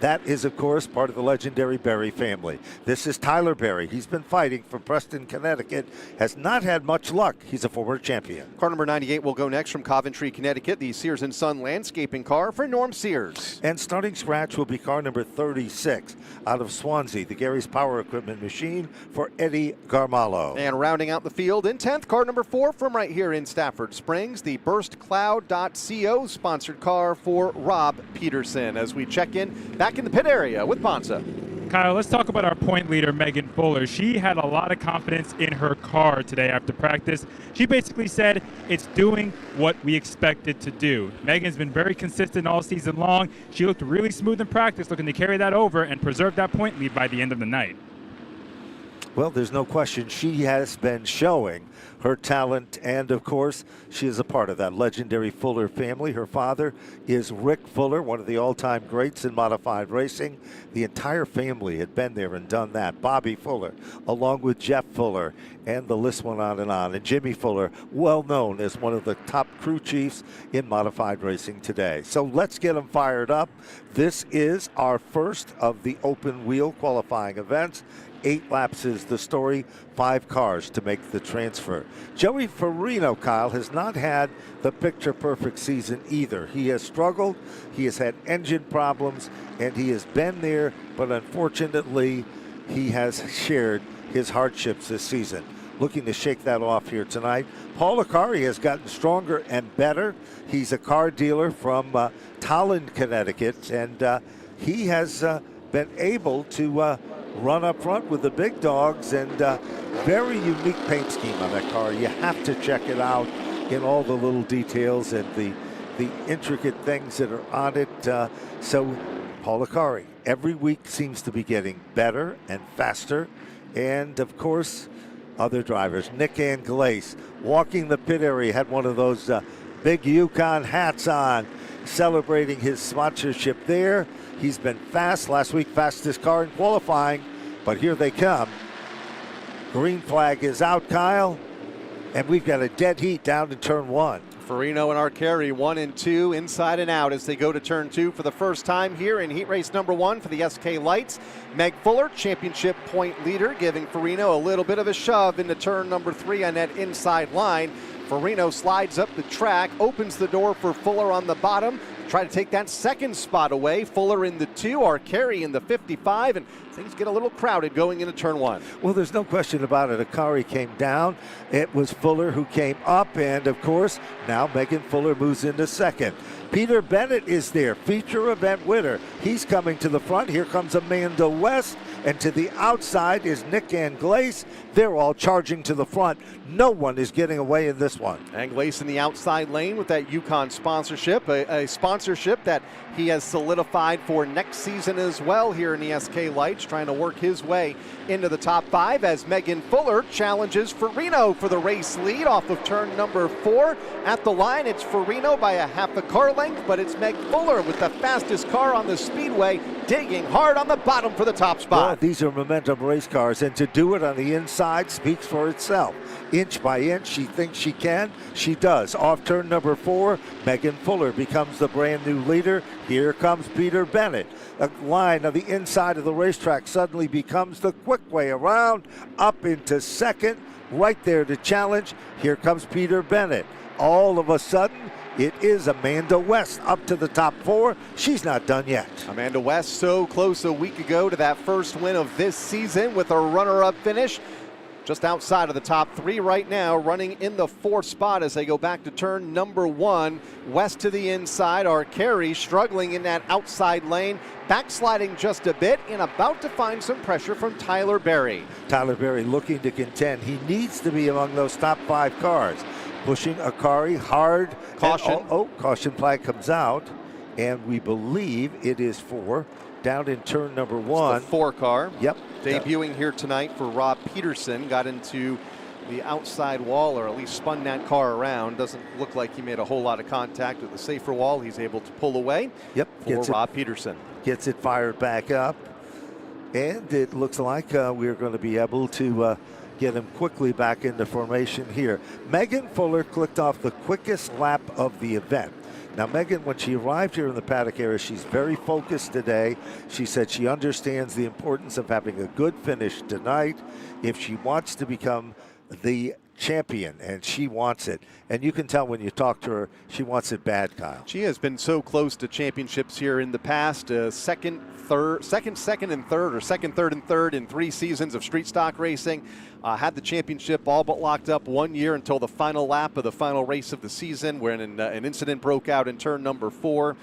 That is, of course, part of the legendary Berry family. This is Tyler Berry. He's been fighting for Preston, Connecticut, has not had much luck. He's a former champion. Car number 98 will go next from Coventry, Connecticut, the Sears & Son landscaping car for Norm Sears. And starting scratch will be car number 36 out of Swansea, the Gary's Power Equipment machine for Eddie Garmalo. And rounding out the field in 10th, car number 4 from right here in Stafford Springs, the BurstCloud.co sponsored car for Rob Peterson. As we check in back in the pit area with Ponza. Kyle, let's talk about our point leader, Megan Fuller. She had a lot of confidence in her car today after practice. She basically said it's doing what we expect it to do. Megan's been very consistent all season long. She looked really smooth in practice, looking to carry that over and preserve that point lead by the end of the night. Well, there's no question she has been showing her talent, and of course, she is a part of that legendary Fuller family. Her father is Rick Fuller, one of the all-time greats in modified racing. The entire family had been there and done that. Bobby Fuller, along with Jeff Fuller, and the list went on. And Jimmy Fuller, well known as one of the top crew chiefs in modified racing today. So let's get them fired up. This is our first of the open wheel qualifying events. 8 laps is the story, 5 cars to make the transfer. Joey Farino, Kyle, has not had the picture-perfect season either. He has struggled, he has had engine problems, and he has been there, but unfortunately, he has shared his hardships this season. Looking to shake that off here tonight. Paul Arcari has gotten stronger and better. He's a car dealer from Tolland, Connecticut, and he has been able to run up front with the big dogs, and very unique paint scheme on that car. You have to check it out in all the little details and the intricate things that are on it. So Paul Arcari every week seems to be getting better and faster. And of course, other drivers. Nick Anglace walking the pit area, had one of those big Yukon hats on, celebrating his sponsorship there. He's been fast last week, fastest car in qualifying, but here they come. Green flag is out, Kyle. And we've got a dead heat down to turn 1. Farino and Arcari 1 and 2 inside and out as they go to turn 2 for the first time here in heat race number 1 for the SK Lights. Meg Fuller, championship point leader, giving Farino a little bit of a shove into turn number 3 on that inside line. Farino slides up the track, opens the door for Fuller on the bottom. Try to take that second spot away. Fuller in the 2, Arcari in the 55, and things get a little crowded going into turn 1. Well, there's no question about it. Akari came down. It was Fuller who came up, and of course, now Megan Fuller moves into second. Peter Bennett is there, feature event winner. He's coming to the front. Here comes Amanda West, and to the outside is Nick Anglace. They're all charging to the front. No one is getting away in this one. Anglace in the outside lane with that Yukon sponsorship, a sponsorship that he has solidified for next season as well here in the SK Lights, trying to work his way into the top 5 as Megan Fuller challenges Farino for the race lead off of turn number 4. At the line, it's Farino by a half a car length, but it's Meg Fuller with the fastest car on the speedway, digging hard on the bottom for the top spot. Well, these are momentum race cars, and to do it on the inside speaks for itself. Inch by inch, she thinks she can. She does. Off turn number 4, Megan Fuller becomes the brand new leader. Here comes Peter Bennett. A line on the inside of the racetrack suddenly becomes the quick way around, up into second, right there to challenge. Here comes Peter Bennett. All of a sudden, it is Amanda West up to the top 4. She's not done yet. Amanda West so close a week ago to that first win of this season with a runner-up finish. Just outside of the top 3 right now, running in the 4th spot as they go back to turn number 1. West to the inside, Arcari struggling in that outside lane, backsliding just a bit and about to find some pressure from Tyler Berry. Tyler Berry looking to contend. He needs to be among those top 5 cars. Pushing Akari hard. Caution. Caution flag comes out, and we believe it is for down in turn number 1. It's the 4 car. Yep. Debuting here tonight for Rob Peterson. Got into the outside wall, or at least spun that car around. Doesn't look like he made a whole lot of contact with the safer wall. He's able to pull away. Yep. For Rob Peterson. Gets it fired back up. And it looks like we're going to be able to get him quickly back into formation here. Megan Fuller clicked off the quickest lap of the event. Now, Megan, when she arrived here in the paddock area, she's very focused today. She said she understands the importance of having a good finish tonight if she wants to become the champion, and she wants it. And you can tell when you talk to her, she wants it bad, Kyle. She has been so close to championships here in the past. Second, third, and third in 3 seasons of street stock racing. Had the championship all but locked up 1 year until the final lap of the final race of the season, when an incident broke out in turn number 4.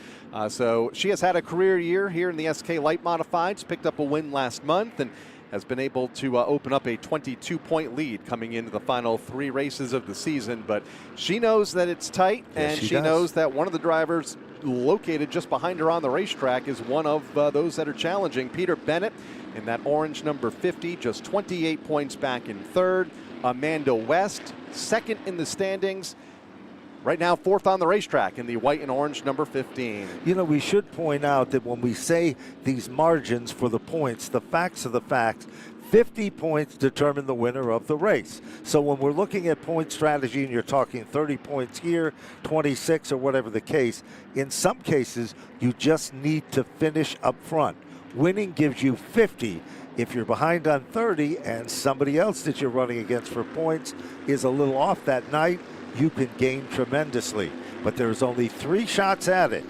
So she has had a career year here in the SK Light Modifieds, picked up a win last month, and has been able to open up a 22-point lead coming into the final 3 races of the season. But she knows that it's tight, yes, and she knows that one of the drivers located just behind her on the racetrack is one of those that are challenging. Peter Bennett in that orange number 50, just 28 points back in 3rd. Amanda West, 2nd in the standings. Right now, 4th on the racetrack in the white and orange number 15. You know, we should point out that when we say these margins for the points, the facts are the facts. 50 points determine the winner of the race. So when we're looking at point strategy and you're talking 30 points here, 26 or whatever the case, in some cases, you just need to finish up front. Winning gives you 50. If you're behind on 30 and somebody else that you're running against for points is a little off that night, you can gain tremendously. But there's only 3 shots at it.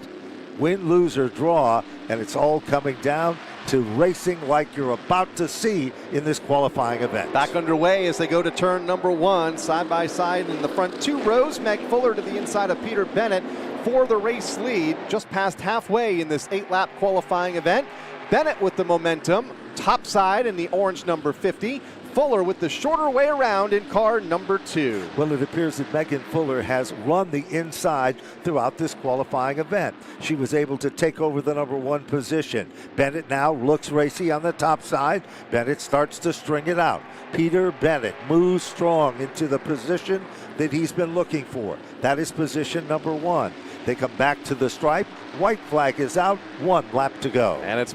Win, lose, or draw, and it's all coming down to racing like you're about to see in this qualifying event. Back underway as they go to turn number 1, side by side in the front 2 rows. Meg Fuller to the inside of Peter Bennett for the race lead, just past halfway in this 8-lap qualifying event. Bennett with the momentum, top side in the orange number 50. Fuller with the shorter way around in car number 2. Well, it appears that Megan Fuller has run the inside throughout this qualifying event. She was able to take over the number 1 position. Bennett now looks racy on the top side. Bennett starts to string it out. Peter Bennett moves strong into the position that he's been looking for. That is position number 1. They come back to the stripe. White flag is out. 1 lap to go. And it's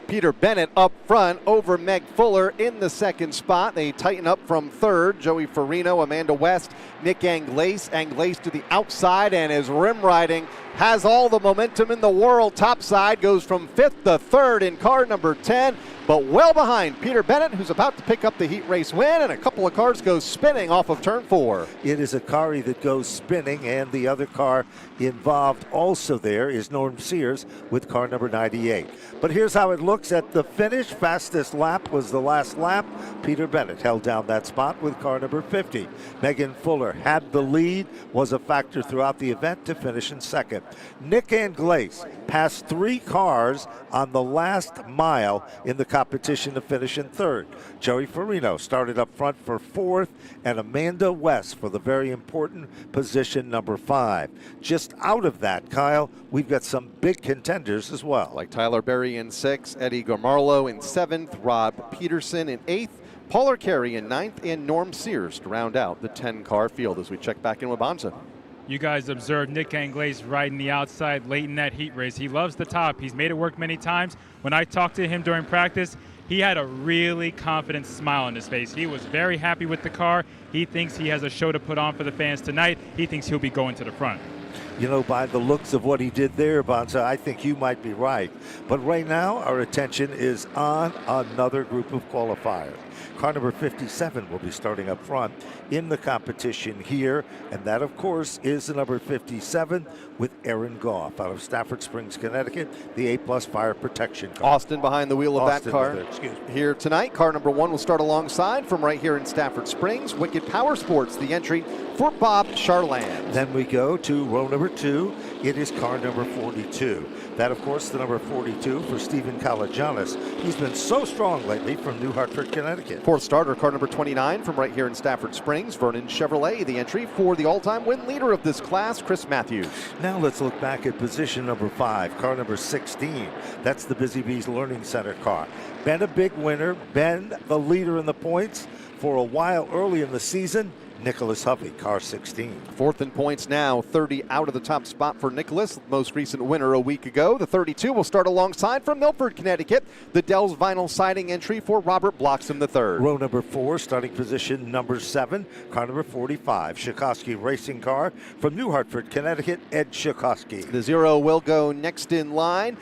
Peter Bennett up front over Meg Fuller in the second spot. They tighten up from third. Joey Farino, Amanda West, Nick Anglace. Anglace to the outside, and his rim riding has all the momentum in the world. Topside goes from 5th to 3rd in car number 10, but well behind Peter Bennett, who's about to pick up the heat race win, and a couple of cars go spinning off of turn 4. It is a car that goes spinning, and the other car involved also there is Norm Sears with car number 98. But here's how it looks at the finish. Fastest lap was the last lap. Peter Bennett held down that spot with car number 50. Megan Fuller had the lead, was a factor throughout the event to finish in second. Nick Anglace passed 3 cars on the last mile in the competition to finish in third. Joey Farino started up front for 4th, and Amanda West for the very important position number 5. Just out of that, Kyle, we've got some big contenders as well. Like Tyler Berry in 6th, Eddie Garmarlo in 7th, Rob Peterson in 8th, Paul Carey in 9th, and Norm Sears to round out the 10-car field as we check back in with Bonza. You guys observed Nick Anglace riding the outside late in that heat race. He loves the top. He's made it work many times. When I talked to him during practice, he had a really confident smile on his face. He was very happy with the car. He thinks he has a show to put on for the fans tonight. He thinks he'll be going to the front. You know, by the looks of what he did there, Bonza, I think you might be right. But right now, our attention is on another group of qualifiers. Car number 57 will be starting up front in the competition here, and that, of course, is the number 57 with Aaron Goff out of Stafford Springs, Connecticut, the A-plus fire protection car. Austin behind the wheel of that car here tonight. Car number 1 will start alongside from right here in Stafford Springs. Wicked Power Sports, the entry for Bob Charland. Then we go to row number 2. It is car number 42. That, of course, the number 42 for Stephen Kalajanis. He's been so strong lately from New Hartford, Connecticut. 4th starter, car number 29 from right here in Stafford Springs. Vernon Chevrolet, the entry for the all-time win leader of this class, Chris Matthews. Now let's look back at position number 5, car number 16. That's the Busy Bees Learning Center car. Been a big winner, been the leader in the points for a while early in the season. Nicholas Hovey, car 16. 4th in points now, 30 out of the top spot for Nicholas, most recent winner a week ago. The 32 will start alongside from Milford, Connecticut. The Dell's vinyl siding entry for Robert Bloxham III. Row number 4, starting position number 7, car number 45, Shikoski Racing car from New Hartford, Connecticut, Ed Shikoski. The 0 will go next in line.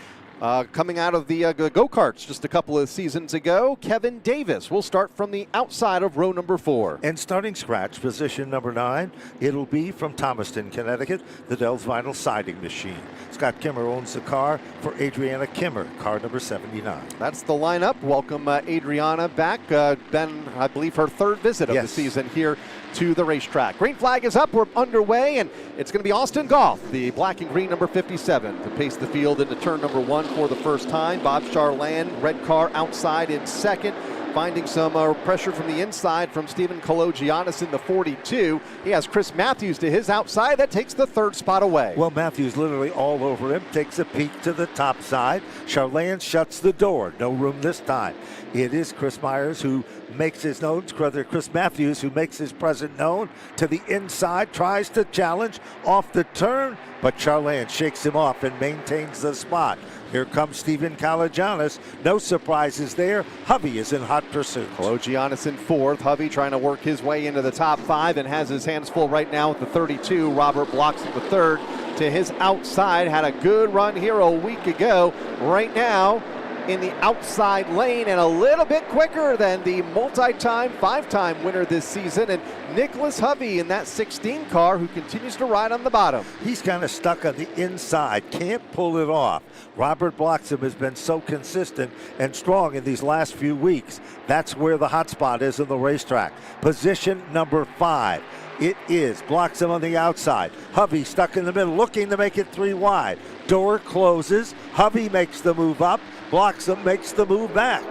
Coming out of the go-karts just a couple of seasons ago, Kevin Davis will start from the outside of row number 4. And starting scratch, position number 9, it'll be from Thomaston, Connecticut, the Dell's vinyl siding machine. Scott Kimmer owns the car for Adriana Kimmer, car number 79. That's the lineup. Welcome Adriana back. Been, I believe, her 3rd visit of the season here to the racetrack. Green flag is up. We're underway, and it's going to be Austin Goff, the black and green number 57, to pace the field into turn number 1 for the first time. Bob Charland, red car outside in 2nd. Finding some pressure from the inside from Stephen Kalogiannis in the 42. He has Chris Matthews to his outside. That takes the 3rd spot away. Well, Matthews literally all over him, takes a peek to the top side. Charland shuts the door. No room this time. It is Chris Myers who makes his known, rather Chris Matthews who makes his presence known to the inside, tries to challenge off the turn, but Charland shakes him off and maintains the spot. Here comes Stephen Kalajanis. No surprises there. Hovey is in hot pursuit. Kalogiannis in 4th. Hovey trying to work his way into the top 5 and has his hands full right now with the 32. Robert Bloxham III to his outside. Had a good run here a week ago. Right now in the outside lane and a little bit quicker than the multi-time, 5-time winner this season, and Nicholas Hovey in that 16 car who continues to ride on the bottom. He's kind of stuck on the inside, can't pull it off. Robert Bloxham has been so consistent and strong in these last few weeks. That's where the hot spot is in the racetrack. Position number 5. It is Bloxham on the outside. Hovey stuck in the middle, looking to make it 3 wide. Door closes. Hovey makes the move up. Bloxham makes the move back.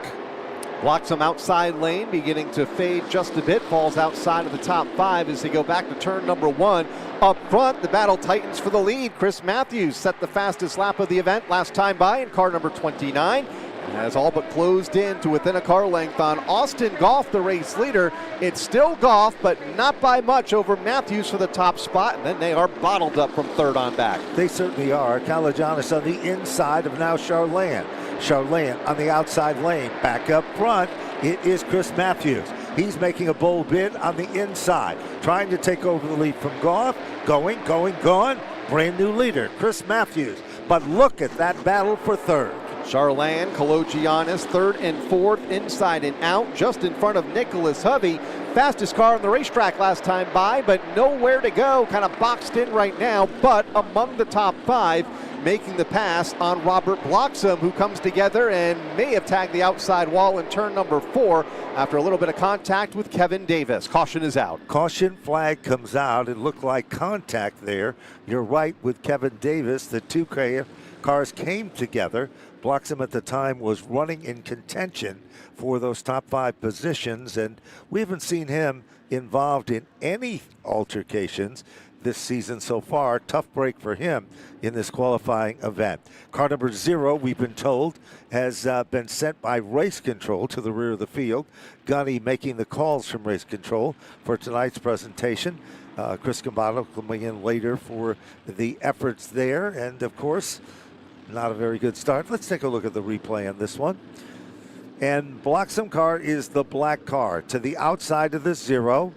Bloxham outside lane beginning to fade just a bit. Falls outside of the top 5 as they go back to turn number 1. Up front, the battle tightens for the lead. Chris Matthews set the fastest lap of the event last time by in car number 29. and has all but closed in to within a car length on Austin Goff, the race leader. It's still Goff, but not by much over Matthews for the top spot, and then they are bottled up from third on back. They certainly are. Kalajanis on the inside of now Charland. Charland on the outside lane. Back up front, it is Chris Matthews. He's making a bold bid on the inside, trying to take over the lead from Goff. Gone. Brand new leader, Chris Matthews. But look at that battle for third. Charland, Kalogiannis, third and fourth, inside and out, just in front of Nicholas Hovey. Fastest car on the racetrack last time by, but nowhere to go. Kind of boxed in right now, but among the top five, making the pass on Robert Bloxham, who comes together and may have tagged the outside wall in turn number 4 after a little bit of contact with Kevin Davis. Caution is out. Caution flag comes out. It looked like contact there. You're right with Kevin Davis. The two cars came together. Bloxham at the time was running in contention for those top 5 positions, and we haven't seen him involved in any altercations this season so far. Tough break for him in this qualifying event. Car number 0, we've been told, has been sent by race control to the rear of the field. Gunny making the calls from race control for tonight's presentation. Chris Gambano coming in later for the efforts there, and of course, not a very good start. Let's take a look at the replay on this one. And Bloxham car is the black car to the outside of the 0.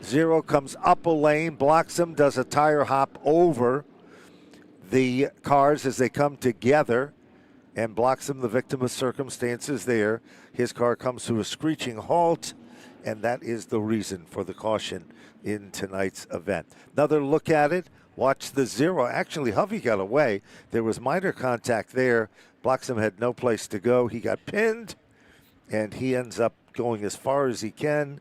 0 comes up a lane. Bloxham does a tire hop over the cars as they come together. And Bloxham, the victim of circumstances there. His car comes to a screeching halt, and that is the reason for the caution in tonight's event. Another look at it. Watch the 0. Actually, Hovey got away. There was minor contact there. Bloxham had no place to go. He got pinned, and he ends up going as far as he can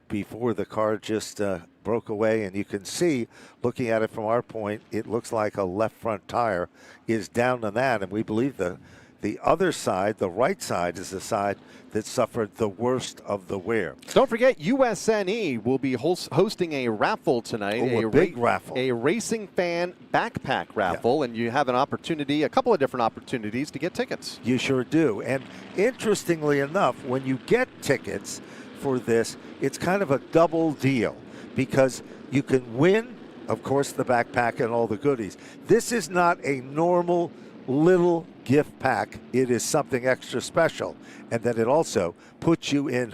before the car just broke away. And you can see, looking at it from our point, it looks like a left front tire is down on that. And we believe the other side, the right side, is the side that suffered the worst of the wear. Don't forget, USNE will be hosting a raffle tonight. A big raffle. A racing fan backpack raffle, and you have an opportunity, a couple of different opportunities to get tickets. You sure do. And interestingly enough, when you get tickets for this, it's kind of a double deal because you can win, of course, the backpack and all the goodies. This is not a normal little gift pack. It is something extra special, and then it also puts you in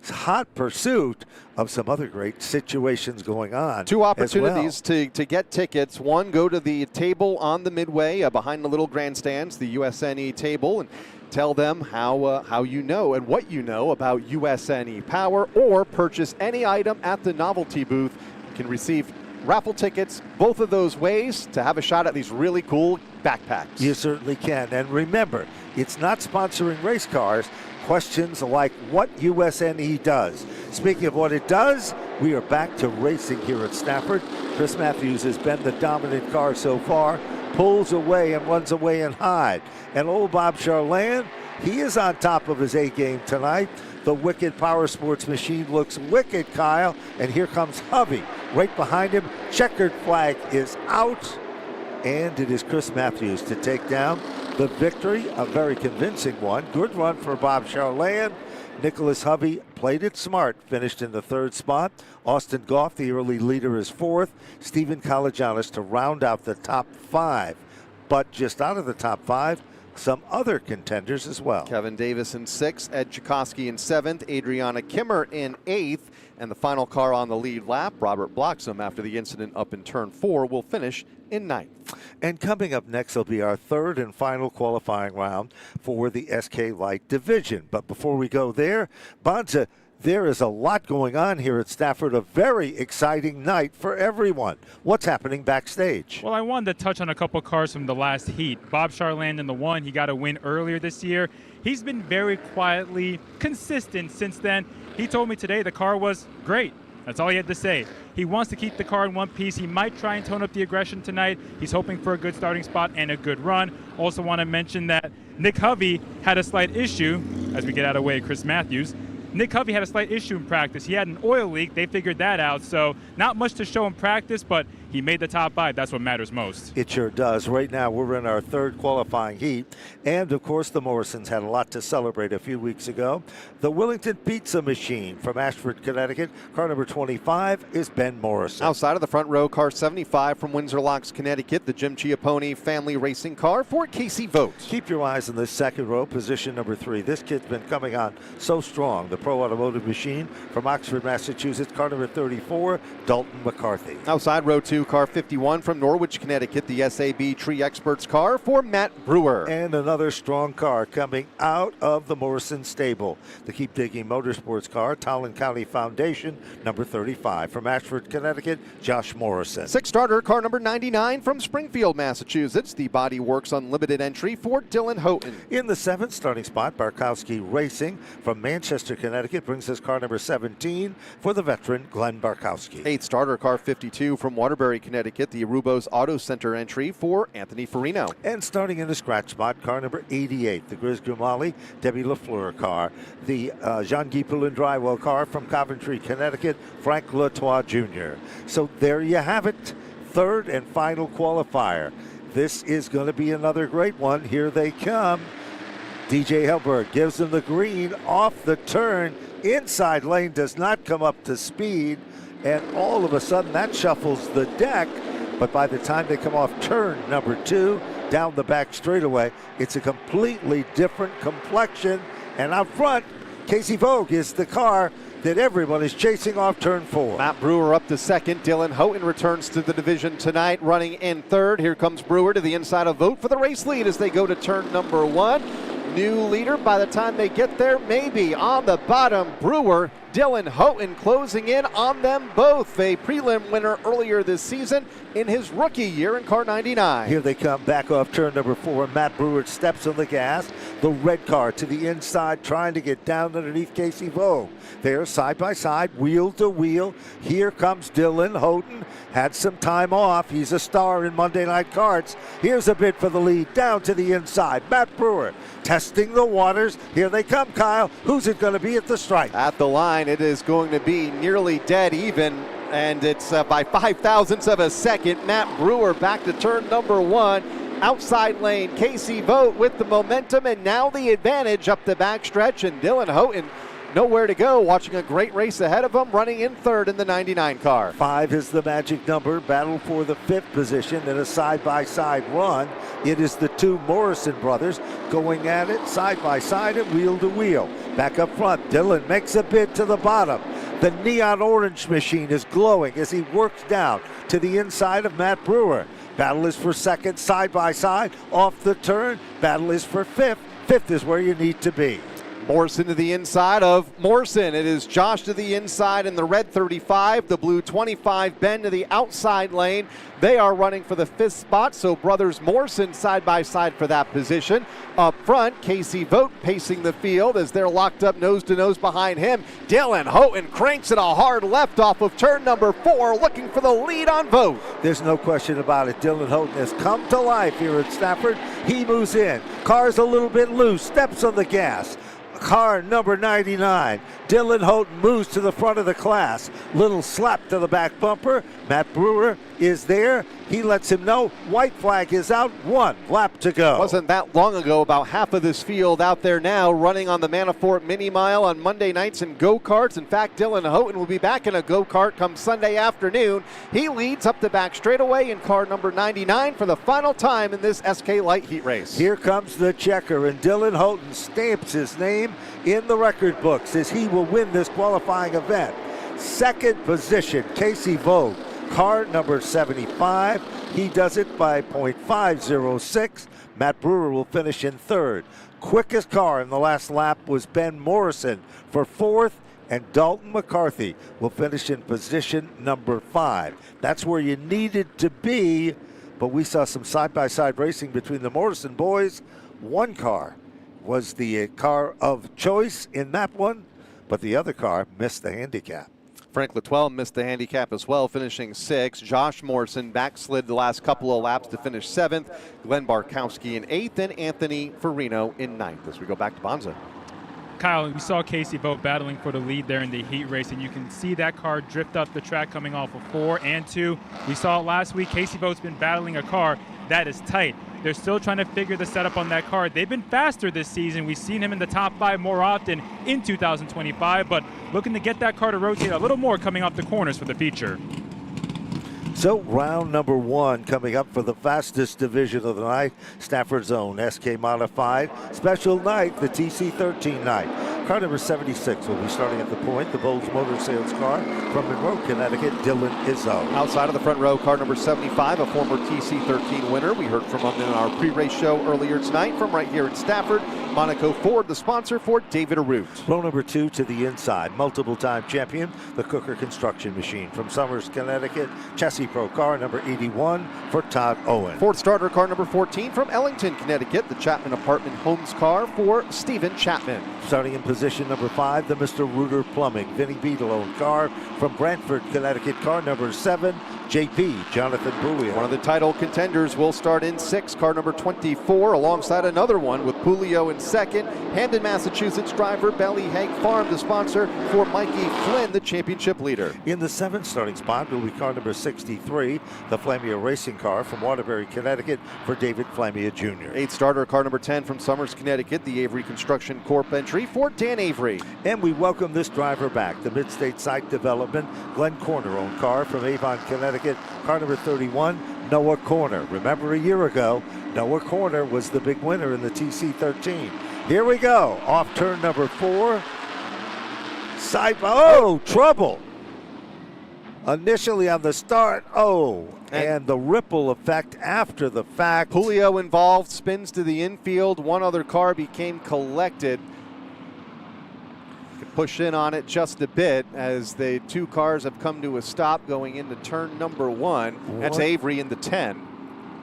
hot pursuit of some other great situations going on. 2 opportunities to get tickets. One, go to the table on the midway behind the little grandstands, the USNE table, and tell them how you know and what you know about USNE Power, or purchase any item at the novelty booth. You can receive raffle tickets both of those ways to have a shot at these really cool backpacks. You certainly can. And remember, it's not sponsoring race cars. Questions like what USNE does. Speaking of what it does, we are back to racing here at Stafford. Chris Matthews has been the dominant car so far. Pulls away and runs away and hide. And old Bob Charland, he is on top of his A game tonight. The wicked Power Sports machine looks wicked, Kyle. And here comes Hovey right behind him. Checkered flag is out. And it is Chris Matthews to take down the victory. A very convincing one. Good run for Bob Charland. Nicholas Hovey played it smart, finished in the 3rd spot. Austin Goff, the early leader, is 4th. Stephen Kalajanis to round out the top 5. But just out of the top 5, some other contenders as well. Kevin Davis in 6th, Ed Chakosky in 7th, Adriana Kimmer in 8th, and the final car on the lead lap, Robert Bloxham, after the incident up in turn 4, will finish in 9th. And coming up next will be our 3rd and final qualifying round for the SK Light division. But before we go there, Bonza, there is a lot going on here at Stafford, a very exciting night for everyone. What's happening backstage? Well, I wanted to touch on a couple cars from the last heat. Bob Charland in the 1, he got a win earlier this year. He's been very quietly consistent since then. He told me today the car was great. That's all he had to say. He wants to keep the car in one piece. He might try and tone up the aggression tonight. He's hoping for a good starting spot and a good run. Also want to mention that Nick Hovey had a slight issue, as we get out of the way, Chris Matthews. Nick Hovey had a slight issue in practice. He had an oil leak. They figured that out. So not much to show in practice, but He made the top 5. That's what matters most. It sure does. Right now, we're in our third qualifying heat. And, of course, the Morrisons had a lot to celebrate a few weeks ago. The Wellington Pizza Machine from Ashford, Connecticut. Car number 25 is Ben Morrison. Outside of the front row, car 75 from Windsor Locks, Connecticut, the Jim Chiapponi family racing car for Casey Vogt. Keep your eyes on the second row, position number 3. This kid's been coming on so strong. The Pro Automotive Machine from Oxford, Massachusetts. Car number 34, Dalton McCarthy. Outside row 2, car 51 from Norwich, Connecticut, the SAB Tree Experts car for Matt Brewer. And another strong car coming out of the Morrison stable. The Keep Digging Motorsports car, Tolland County Foundation, number 35. From Ashford, Connecticut, Josh Morrison. 6-starter, car number 99 from Springfield, Massachusetts, the Body Works Unlimited entry for Dylan Houghton. In the 7th starting spot, Barkowski Racing from Manchester, Connecticut, brings us car number 17 for the veteran Glenn Barkowski. 8th starter, car 52 from Waterbury, Connecticut, the Arubos Auto Center entry for Anthony Farino. And starting in the scratch spot, car number 88, the Grizz Grimali Debbie LaFleur car. The Jean-Guy Poulin Drywell car from Coventry, Connecticut, Frank Latois Jr. So there you have it, third and final qualifier. This is going to be another great one. Here they come. DJ Helberg gives them the green off the turn. Inside lane does not come up to speed. And all of a sudden that shuffles the deck. But by the time they come off turn number 2, down the back straightaway, it's a completely different complexion. And out front, Casey Vogt is the car that everyone is chasing off turn 4. Matt Brewer up to second. Dylan Houghton returns to the division tonight, running in third. Here comes Brewer to the inside of Vogt for the race lead as they go to turn number 1. New leader by the time they get there, maybe on the bottom. Brewer, Dylan Houghton closing in on them both. A prelim winner earlier this season in his rookie year in car 99. Here they come back off turn number 4. Matt Brewer steps on the gas. The red car to the inside, trying to get down underneath Casey Vogt. They're side by side, wheel to wheel. Here comes Dylan Houghton. Had some time off. He's a star in Monday Night Karts. Here's a bid for the lead down to the inside. Matt Brewer testing the waters. Here they come, Kyle. Who's it going to be at the stripe? At the line, it is going to be nearly dead even, and it's by 0.005 of a second. Matt Brewer back to turn number 1. Outside lane, Casey Vogt with the momentum, and now the advantage up the backstretch, and Dylan Houghton nowhere to go, watching a great race ahead of him, running in third in the 99 car. 5 is the magic number. Battle for the 5th position in a side-by-side run. It is the 2 Morrison brothers going at it side by side and wheel to wheel. Back up front, Dylan makes a bid to the bottom. The neon orange machine is glowing as he works down to the inside of Matt Brewer. Battle is for second, side by side, off the turn. Battle is for 5th. 5th is where you need to be. Morrison to the inside of Morrison. It is Josh to the inside in the red 35, the blue 25, Ben to the outside lane. They are running for the 5th spot, so brothers Morrison side by side for that position. Up front, Casey Vogt pacing the field as they're locked up nose to nose behind him. Dylan Houghton cranks it a hard left off of turn number 4, looking for the lead on Vogt. There's no question about it. Dylan Houghton has come to life here at Stafford. He moves in. Car's a little bit loose, steps on the gas. Car number 99. Dylan Houghton moves to the front of the class. Little slap to the back bumper. Matt Brewer is there. He lets him know white flag is out. 1 lap to go. Wasn't that long ago, about half of this field out there now running on the Manafort Mini Mile on Monday nights in go-karts. In fact, Dylan Houghton will be back in a go-kart come Sunday afternoon. He leads up the back straightaway in car number 99 for the final time in this SK Light Heat race. Here comes the checker, and Dylan Houghton stamps his name in the record books as he will win this qualifying event. Second position, Casey Vogt, car number 75. He does it by 0.506. Matt Brewer will finish in third. Quickest car in the last lap was Ben Morrison for 4th, and Dalton McCarthy will finish in position number 5. That's where you needed to be, but we saw some side-by-side racing between the Morrison boys. One car was the car of choice in that one, but the other car missed the handicap. Frank Latois missed the handicap as well, finishing 6th. Josh Morrison backslid the last couple of laps to finish 7th. Glenn Barkowski in 8th, and Anthony Farino in 9th as we go back to Bonza. Kyle, we saw Casey Vogt battling for the lead there in the heat race, and you can see that car drift up the track coming off of 4 and 2. We saw it last week. Casey Vogt's been battling a car that is tight. They're still trying to figure the setup on that car. They've been faster this season. We've seen him in the top 5 more often in 2025, but looking to get that car to rotate a little more coming off the corners for the feature. So round number 1 coming up for the fastest division of the night. Stafford's own SK Modified. Special night, the TC13 night. Car number 76 will be starting at the point. The Bowles Motor Sales car from Monroe, Connecticut, Dylan Izzo. Outside of the front row, car number 75, a former TC13 winner. We heard from him in our pre-race show earlier tonight from right here in Stafford. Monaco Ford, the sponsor for David Arute. Row number 2 to the inside. Multiple-time champion, the Cooker Construction Machine from Somers, Connecticut. Chassis Pro car number 81 for Todd Owen. Ford starter car number 14 from Ellington, Connecticut. The Chapman Apartment Homes car for Stephen Chapman. Starting in position number 5, the Mr. Reuter Plumbing, Vinny Beadle car from Brantford, Connecticut. Car number 7, JP, Jonathan Puglia. One of the title contenders will start in 6, car number 24, alongside another one with Puglia in second. Hamden, Massachusetts driver Belly Hank Farm, the sponsor for Mikey Flynn, the championship leader. In the 7th starting spot will be car number 63, the Flamia Racing car from Waterbury, Connecticut for David Flamia Jr. 8th starter, car number 10 from Somers, Connecticut, the Avery Construction Corp entry for Dan Avery. And we welcome this driver back, the Mid-State Site Development, Glenn Corner-owned car from Avon, Connecticut, car number 31, Noah Corner. Remember a year ago, Noah Corner was the big winner in the TC13. Here we go, off turn number 4. Trouble. Initially on the start, and the ripple effect after the fact. Julio involved, spins to the infield. One other car became collected. Push in on it just a bit as the 2 cars have come to a stop going into turn number 1. That's Avery in the 10.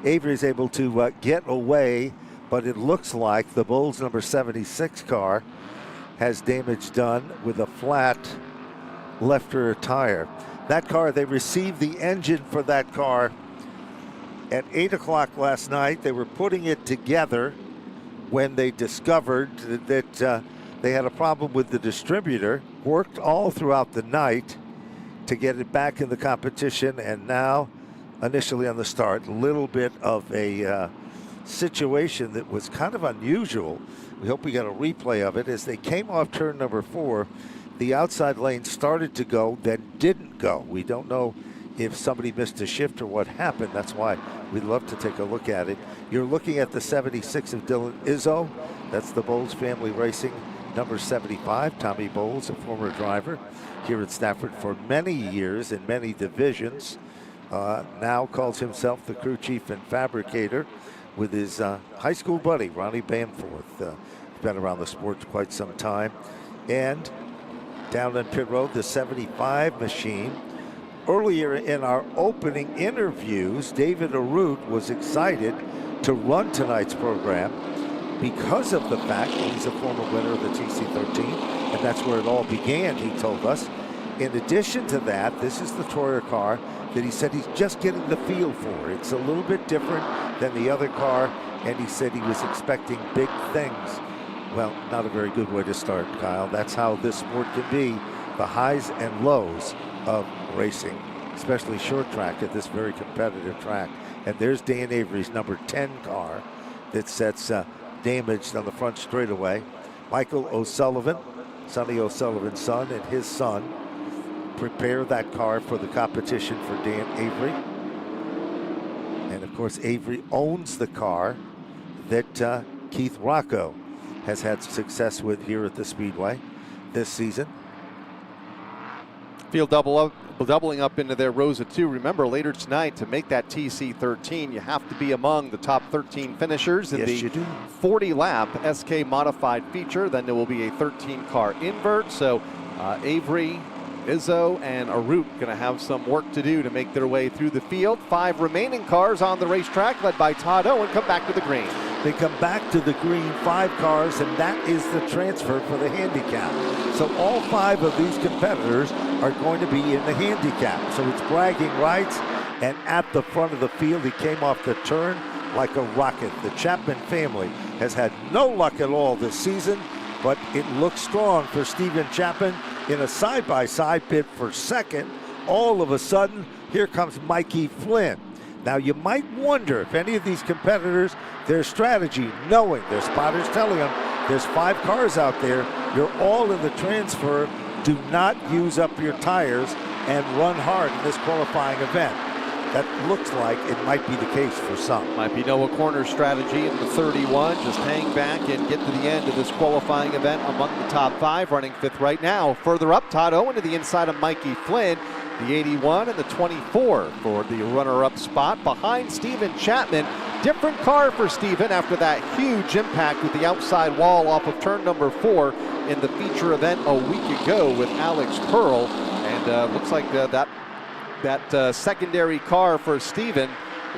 Avery's able to get away, but it looks like the Bowles number 76 car has damage done with a flat left rear tire. That car, they received the engine for that car at 8 o'clock last night. They were putting it together when they discovered that they had a problem with the distributor. Worked all throughout the night to get it back in the competition, and now initially on the start, a little bit of a situation that was kind of unusual. We hope we got a replay of it. As they came off turn number 4, the outside lane started to go, then didn't go. We don't know if somebody missed a shift or what happened. That's why we'd love to take a look at it. You're looking at the 76 of Dylan Izzo. That's the Bowles Family Racing number 75. Tommy Bowles, a former driver here at Stafford for many years in many divisions. Now calls himself the crew chief and fabricator with his high school buddy, Ronnie Bamforth. He's been around the sport quite some time. And down on pit road, the 75 machine. Earlier in our opening interviews, David Arute was excited to run tonight's program because of the fact that he's a former winner of the TC13, and that's where it all began, he told us. In addition to that, this is the Troyer car that he said he's just getting the feel for. It's a little bit different than the other car, and he said he was expecting big things. Well, not a very good way to start, Kyle. That's how this sport can be, the highs and lows of racing, especially short track at this very competitive track. And there's Dan Avery's number 10 car that sets damaged on the front straightaway. Michael O'Sullivan, Sonny O'Sullivan's son, and his son prepare that car for the competition for Dan Avery. And of course, Avery owns the car that Keith Roco has had success with here at the Speedway this season. Field doubling up into their rows of 2. Remember, later tonight, to make that TC13, you have to be among the top 13 finishers in the 40-lap SK Modified feature. Then there will be a 13-car invert. So Avery, Izzo, and Arute going to have some work to do to make their way through the field. 5 remaining cars on the racetrack, led by Todd Owen, come back to the green. They come back to the green, 5 cars, and that is the transfer for the handicap. So all 5 of these competitors are going to be in the handicap. So it's bragging rights, and at the front of the field, he came off the turn like a rocket. The Chapman family has had no luck at all this season, but it looks strong for Stephen Chapman in a side-by-side bid for second. All of a sudden, here comes Mikey Flynn. Now, you might wonder if any of these competitors, their strategy, knowing their spotters telling them there's 5 cars out there, you're all in the transfer, do not use up your tires and run hard in this qualifying event. That looks like it might be the case for some. Might be Noah Corner's strategy in the 31. Just hang back and get to the end of this qualifying event among the top 5, running 5th right now. Further up, Todd Owen to the inside of Mikey Flynn. The 81 and the 24 for the runner-up spot behind Stephen Chapman. Different car for Stephen after that huge impact with the outside wall off of turn number 4 in the feature event a week ago with Alex Pearl. And looks like that secondary car for Stephen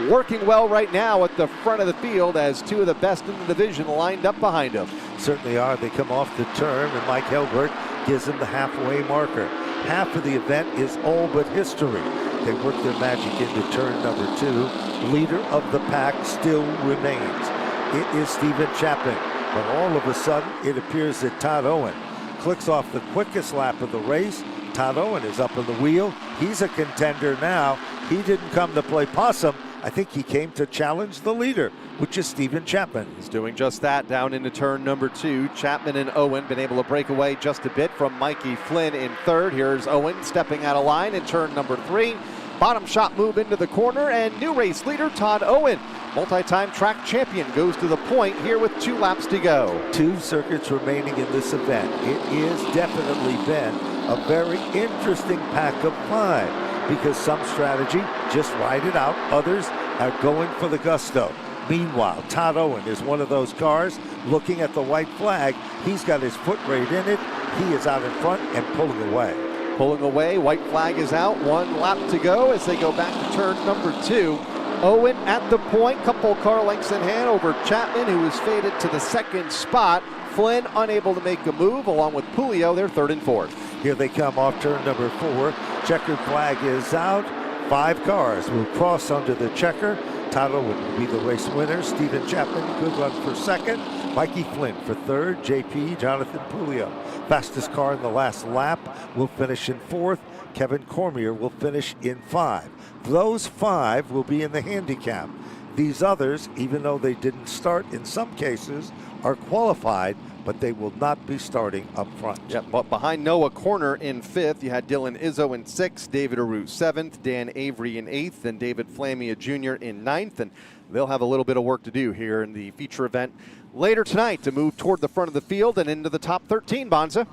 working well right now at the front of the field as 2 of the best in the division lined up behind him. Certainly are. They come off the turn, and Mike Helbert gives them the halfway marker. Half of the event is all but history. They work their magic into turn number 2. Leader of the pack still remains. It is Stephen Chapman. But all of a sudden, it appears that Todd Owen clicks off the quickest lap of the race. Todd Owen is up on the wheel. He's a contender now. He didn't come to play possum. I think he came to challenge the leader, which is Stephen Chapman. He's doing just that down into turn number 2. Chapman and Owen been able to break away just a bit from Mikey Flynn in 3rd. Here's Owen stepping out of line in turn number 3. Bottom shot move into the corner, and new race leader Todd Owen, multi-time track champion, goes to the point here with 2 laps to go. 2 circuits remaining in this event. It is definitely been a very interesting pack of 5 because some strategy, just ride it out. Others are going for the gusto. Meanwhile, Todd Owen is one of those cars looking at the white flag. He's got his foot rate in it. He is out in front and pulling away. Pulling away, white flag is out, 1 lap to go as they go back to turn number 2. Owen at the point, couple car lengths in hand over Chapman, who is faded to the 2nd spot. Flynn unable to make a move, along with Pulio, they're 3rd and 4th. Here they come off turn number 4. Checkered flag is out. 5 cars will cross under the checker. Todd Owen will be the race winner. Stephen Chapman, good run for 2nd. Mikey Flynn for 3rd. JP, Jonathan Pulio. Fastest car in the last lap will finish in 4th. Kevin Cormier will finish in 5. Those 5 will be in the handicap. These others, even though they didn't start in some cases, are qualified, but they will not be starting up front. Yep, but behind Noah Corner in 5th, you had Dylan Izzo in 6th, David Aru 7th, Dan Avery in 8th, and David Flamia Jr. in 9th. And they'll have a little bit of work to do here in the feature event later tonight to move toward the front of the field and into the top 13, Bonza.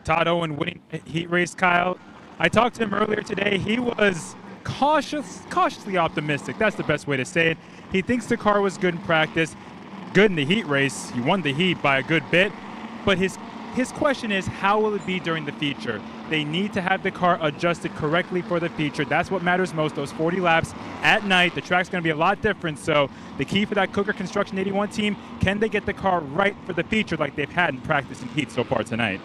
Todd Owen winning heat race, Kyle. I talked to him earlier today. He was cautiously optimistic. That's the best way to say it. He thinks the car was good in practice, good in the heat race. He won the heat by a good bit. But his question is, how will it be during the feature? They need to have the car adjusted correctly for the feature. That's what matters most, those 40 laps at night. The track's going to be a lot different. So the key for that Cooker Construction 81 team, can they get the car right for the feature like they've had in practice and heat so far tonight?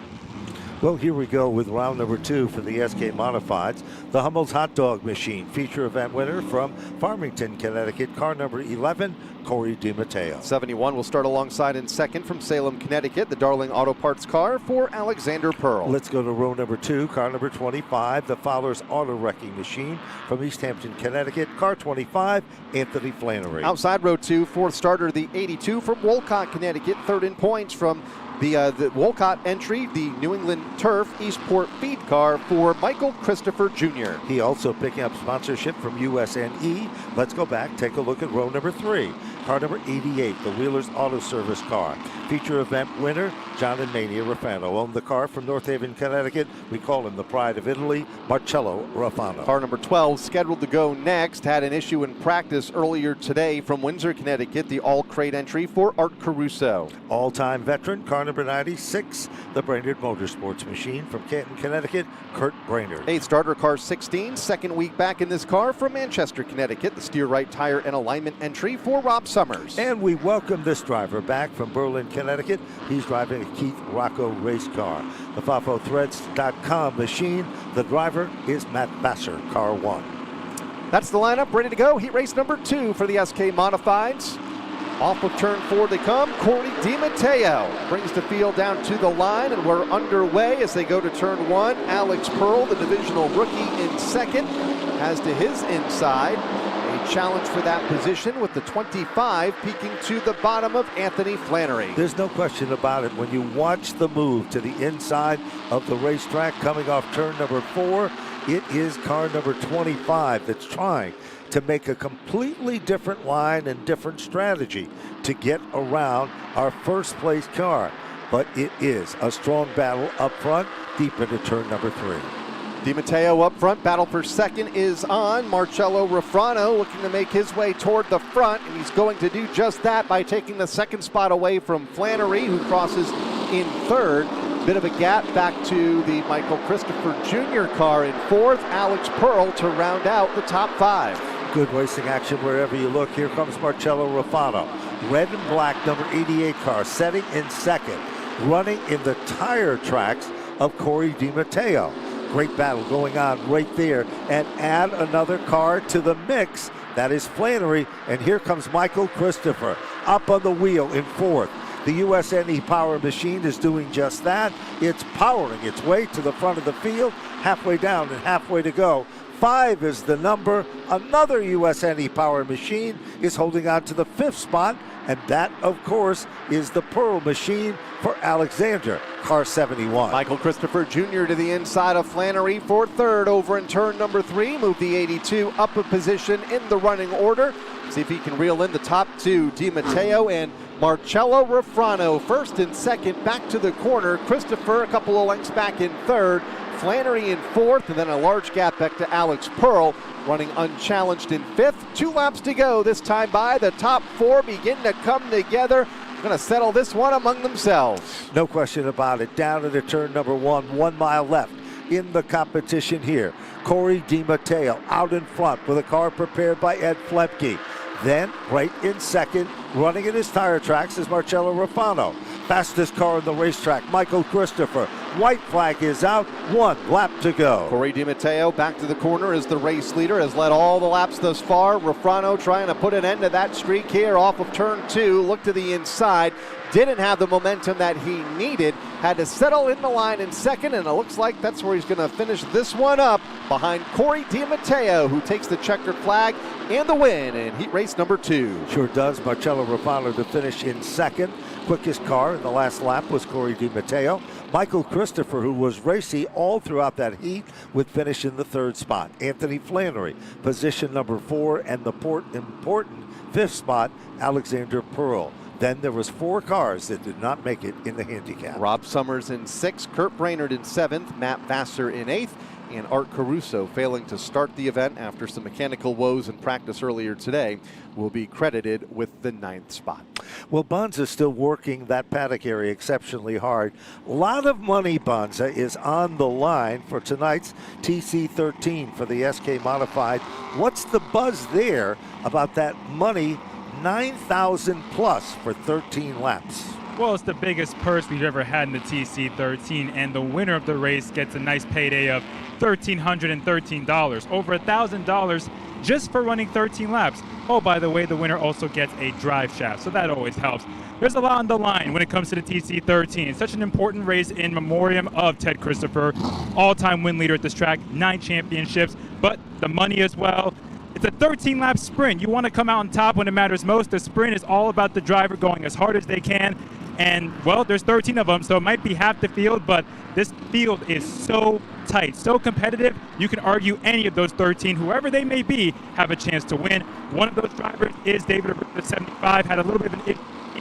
Well, here we go with round number 2 for the SK Modifieds. The Hummel's Hot Dog Machine, feature event winner from Farmington, Connecticut, car number 11, Corey DiMatteo. 71 will start alongside in 2nd from Salem, Connecticut, the Darling Auto Parts car for Alexander Pearl. Let's go to row number 2, car number 25, the Fowler's Auto Wrecking Machine from East Hampton, Connecticut, car 25, Anthony Flannery. Outside row 2, 4th starter, the 82 from Wolcott, Connecticut, 3rd in points from the Wolcott entry, the New England Turf Eastport feed car for Michael Christopher Jr. He also picking up sponsorship from USNE. Let's go back, take a look at row number 3. Car number 88, the Wheelers Auto Service car. Feature event winner, John and Mania Rafano. Owned the car from North Haven, Connecticut. We call him the pride of Italy, Marcello Rafano. Car number 12 scheduled to go next. Had an issue in practice earlier today from Windsor, Connecticut. The all-crate entry for Art Caruso. All-time veteran, car number 96, the Brainerd Motorsports Machine from Canton, Connecticut, Kurt Brainerd. 8th starter, car 16. 2nd week back in this car from Manchester, Connecticut. The steer right tire and alignment entry for Rob Summers. And we welcome this driver back from Berlin, Connecticut. He's driving a Keith Rocco race car. The FafoThreads.com machine. The driver is Matt Vassar, car 1. That's the lineup ready to go. Heat race number 2 for the SK Modifieds. Off of turn 4 they come. Corey DiMatteo brings the field down to the line, and we're underway as they go to turn 1. Alex Pearl, the divisional rookie, in second, has to his inside. A challenge for that position with the 25 peeking to the bottom of Anthony Flannery. There's no question about it. When you watch the move to the inside of the racetrack coming off turn number 4, it is car number 25 that's trying to make a completely different line and different strategy to get around our first place car. But it is a strong battle up front, deep into turn number 3. DiMatteo up front, battle for second is on. Marcello Rafrano looking to make his way toward the front, and he's going to do just that by taking the second spot away from Flannery, who crosses in third. Bit of a gap back to the Michael Christopher Jr. car in fourth. Alex Pearl to round out the top 5. Good racing action wherever you look. Here comes Marcello Rafano. Red and black number 88 car setting in second, running in the tire tracks of Corey DiMatteo. Great battle going on right there, and add another car to the mix. That is Flannery, and here comes Michael Christopher up on the wheel in fourth. The USNE Power Machine is doing just that. It's powering its way to the front of the field, halfway down and halfway to go. 5 is the number. Another USNE Power Machine is holding on to the 5th spot, and that, of course, is the Pearl Machine for Alexander, car 71. Michael Christopher Jr. to the inside of Flannery for third over in turn number 3. Move the 82 up a position in the running order. See if he can reel in the top 2. DiMatteo and Marcello Rafrano first and second, back to the corner. Christopher a couple of lengths back in third. Flannery in fourth, and then a large gap back to Alex Pearl, running unchallenged in fifth. 2 laps to go this time by. The top 4 begin to come together. Going to settle this one among themselves. No question about it. Down into turn number 1, 1 mile left in the competition here. Corey DiMatteo out in front with a car prepared by Ed Flemke. Then, right in second, running in his tire tracks is Marcello Rafano. Fastest car on the racetrack, Michael Christopher. White flag is out, 1 lap to go. Corey DiMatteo back to the corner as the race leader, has led all the laps thus far. Rafrano trying to put an end to that streak here off of turn 2. Look to the inside. Didn't have the momentum that he needed. Had to settle in the line in second, and it looks like that's where he's going to finish this one up behind Corey DiMatteo, who takes the checkered flag and the win in heat race number 2. Sure does. Marcello Rafano to finish in second. Quickest car in the last lap was Corey DiMatteo. Michael Christopher, who was racy all throughout that heat, would finish in the 3rd spot. Anthony Flannery, position number 4, and the important 5th spot, Alexander Pearl. Then there was 4 cars that did not make it in the handicap. Rob Summers in 6th, Kurt Brainerd in 7th, Matt Vassar in 8th, and Art Caruso, failing to start the event after some mechanical woes in practice earlier today, will be credited with the 9th spot. Well, Bonza still working that paddock area exceptionally hard. A lot of money, Bonza, is on the line for tonight's TC13 for the SK Modified. What's the buzz there about that money? 9,000 plus for 13 laps. Well, it's the biggest purse we've ever had in the TC13, and the winner of the race gets a nice payday of $1,313, over $1,000 just for running 13 laps. Oh, by the way, the winner also gets a drive shaft, so that always helps. There's a lot on the line when it comes to the TC13. It's such an important race in memoriam of Ted Christopher, all-time win leader at this track, 9 championships, but the money as well. It's a 13-lap sprint. You want to come out on top when it matters most. The sprint is all about the driver going as hard as they can. And, well, there's 13 of them, so it might be half the field, but this field is so tight, so competitive, you can argue any of those 13, whoever they may be, have a chance to win. One of those drivers is David Arruda, 75, had a little bit of an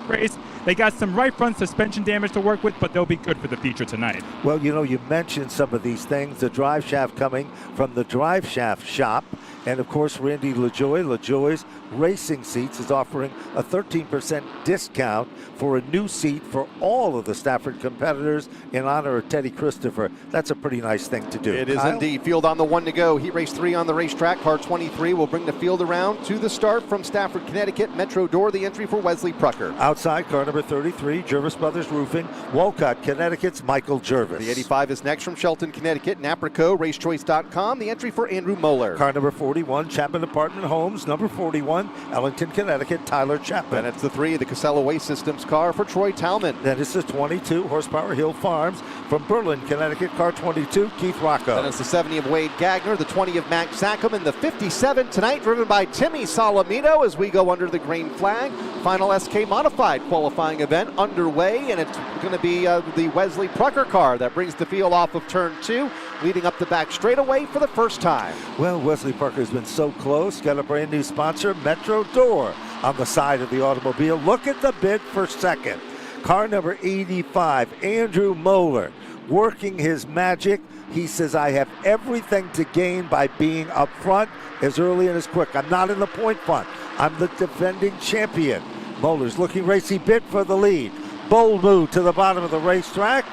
race. They got some right front suspension damage to work with, but they'll be good for the feature tonight. Well, you know, you mentioned some of these things. The drive shaft coming from the drive shaft shop. And, of course, Randy LaJoy's Racing Seats is offering a 13% discount for a new seat for all of the Stafford competitors in honor of Teddy Christopher. That's a pretty nice thing to do. It is indeed. Field on the 1 to go. Heat race 3 on the racetrack. Car 23 will bring the field around to the start from Stafford, Connecticut. Metro door, the entry for Wesley Prucker. Outside, car number 33, Jervis Brothers Roofing, Wolcott, Connecticut's Michael Jervis. The 85 is next from Shelton, Connecticut. Naprico, racechoice.com, the entry for Andrew Moeller. Car number 40. 41, Chapman Apartment Homes. Number 41, Ellington, Connecticut, Tyler Chapman. Then it's the 3, the Casella Waste Systems car for Troy Talman. Then it's the 22, Horsepower Hill Farms from Berlin, Connecticut, car 22, Keith Rocco. Then it's the 70 of Wade Gagner, the 20 of Max Zackham, and the 57 tonight driven by Timmy Salamito as we go under the green flag. Final SK Modified qualifying event underway, and it's going to be the Wesley Prucker car that brings the field off of turn 2, leading up the back straightaway for the first time. Well, Wesley Parker has been so close. Got a brand new sponsor, Metro Door, on the side of the automobile. Look at the bid for second. Car number 85, Andrew Moeller, working his magic. He says, I have everything to gain by being up front as early and as quick. I'm not in the point front. I'm the defending champion. Moeller's looking racy, bid for the lead. Bold move to the bottom of the racetrack.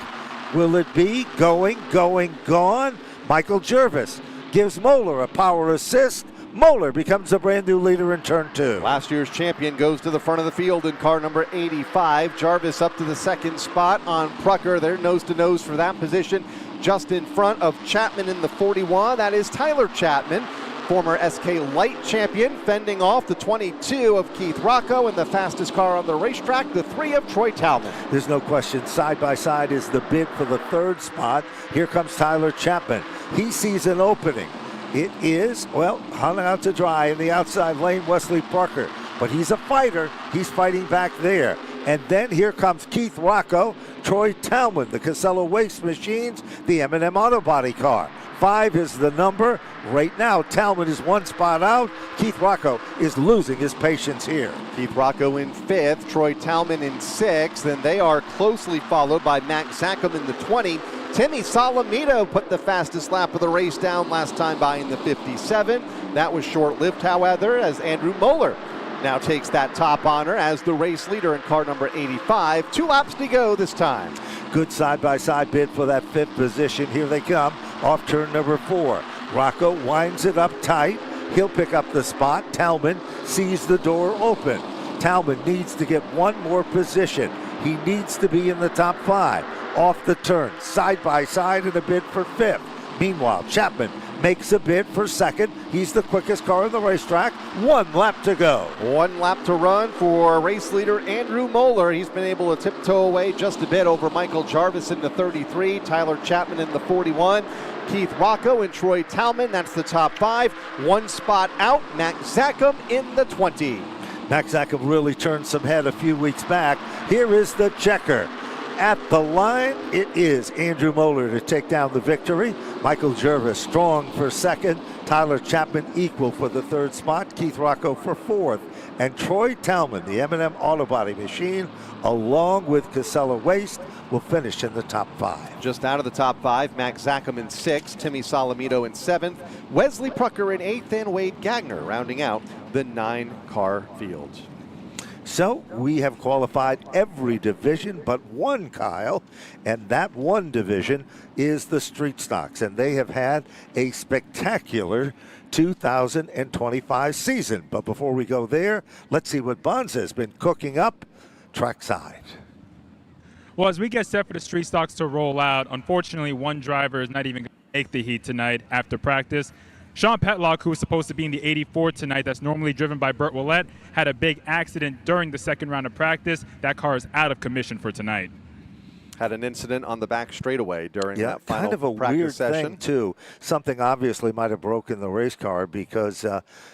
Will it be going, gone? Michael Jervis gives Moeller a power assist. Moeller becomes a brand new leader in turn 2. Last year's champion goes to the front of the field in car number 85. Jarvis up to the second spot on Prucker. They're nose to nose for that position. Just in front of Chapman in the 41. That is Tyler Chapman, former SK Light champion, fending off the 22 of Keith Rocco and the fastest car on the racetrack, the 3 of Troy Talman. There's no question, side by side is the bid for the third spot. Here comes Tyler Chapman. He sees an opening. It is, well, hung out to dry in the outside lane, Wesley Parker. But he's a fighter. He's fighting back there. And then here comes Keith Rocco, Troy Talman, the Casella Waste Machines, the M&M Auto Body car. 5 is the number. Right now, Talman is one spot out. Keith Rocco is losing his patience here. Keith Rocco in 5th, Troy Talman in 6th, and they are closely followed by Max Zackham in the 20. Timmy Salamito put the fastest lap of the race down last time by in the 57. That was short-lived, however, as Andrew Moeller now takes that top honor as the race leader in car number 85. 2 laps to go this time. Good side-by-side bid for that 5th position. Here they come off turn number 4. Rocco winds it up tight. He'll pick up the spot. Talman sees the door open. Talman needs to get one more position. He needs to be in the top 5. Off the turn, side-by-side in a bid for 5th. Meanwhile, Chapman makes a bid for 2nd. He's the quickest car on the racetrack. 1 lap to go. 1 lap to run for race leader Andrew Moeller. He's been able to tiptoe away just a bit over Michael Jarvis in the 33, Tyler Chapman in the 41, Keith Rocco and Troy Talman. That's the top 5. 1 spot out, Max Zackham in the 20. Max Zackham really turned some head a few weeks back. Here is the checker. At the line, it is Andrew Moeller to take down the victory. Michael Jervis strong for 2nd. Tyler Chapman equal for the 3rd spot. Keith Rocco for 4th. And Troy Talman, the M&M Auto Body Machine, along with Casella Waste, will finish in the top 5. Just out of the top 5, Max Zackham in 6th, Timmy Salamito in 7th, Wesley Prucker in 8th, and Wade Gagner rounding out the 9-car field. So we have qualified every division but one, Kyle, and that one division is the street stocks, and they have had a spectacular 2025 season. But before we go there, let's see what Bonza has been cooking up trackside. Well, as we get set for the street stocks to roll out, unfortunately, one driver is not even going to make the heat tonight after practice. Sean Petlock, who was supposed to be in the 84 tonight, that's normally driven by Burt Willett, had a big accident during the 2nd round of practice. That car is out of commission for tonight. Had an incident on the back straightaway during that final kind of a practice weird session. thing, too. Something obviously might have broken the race car because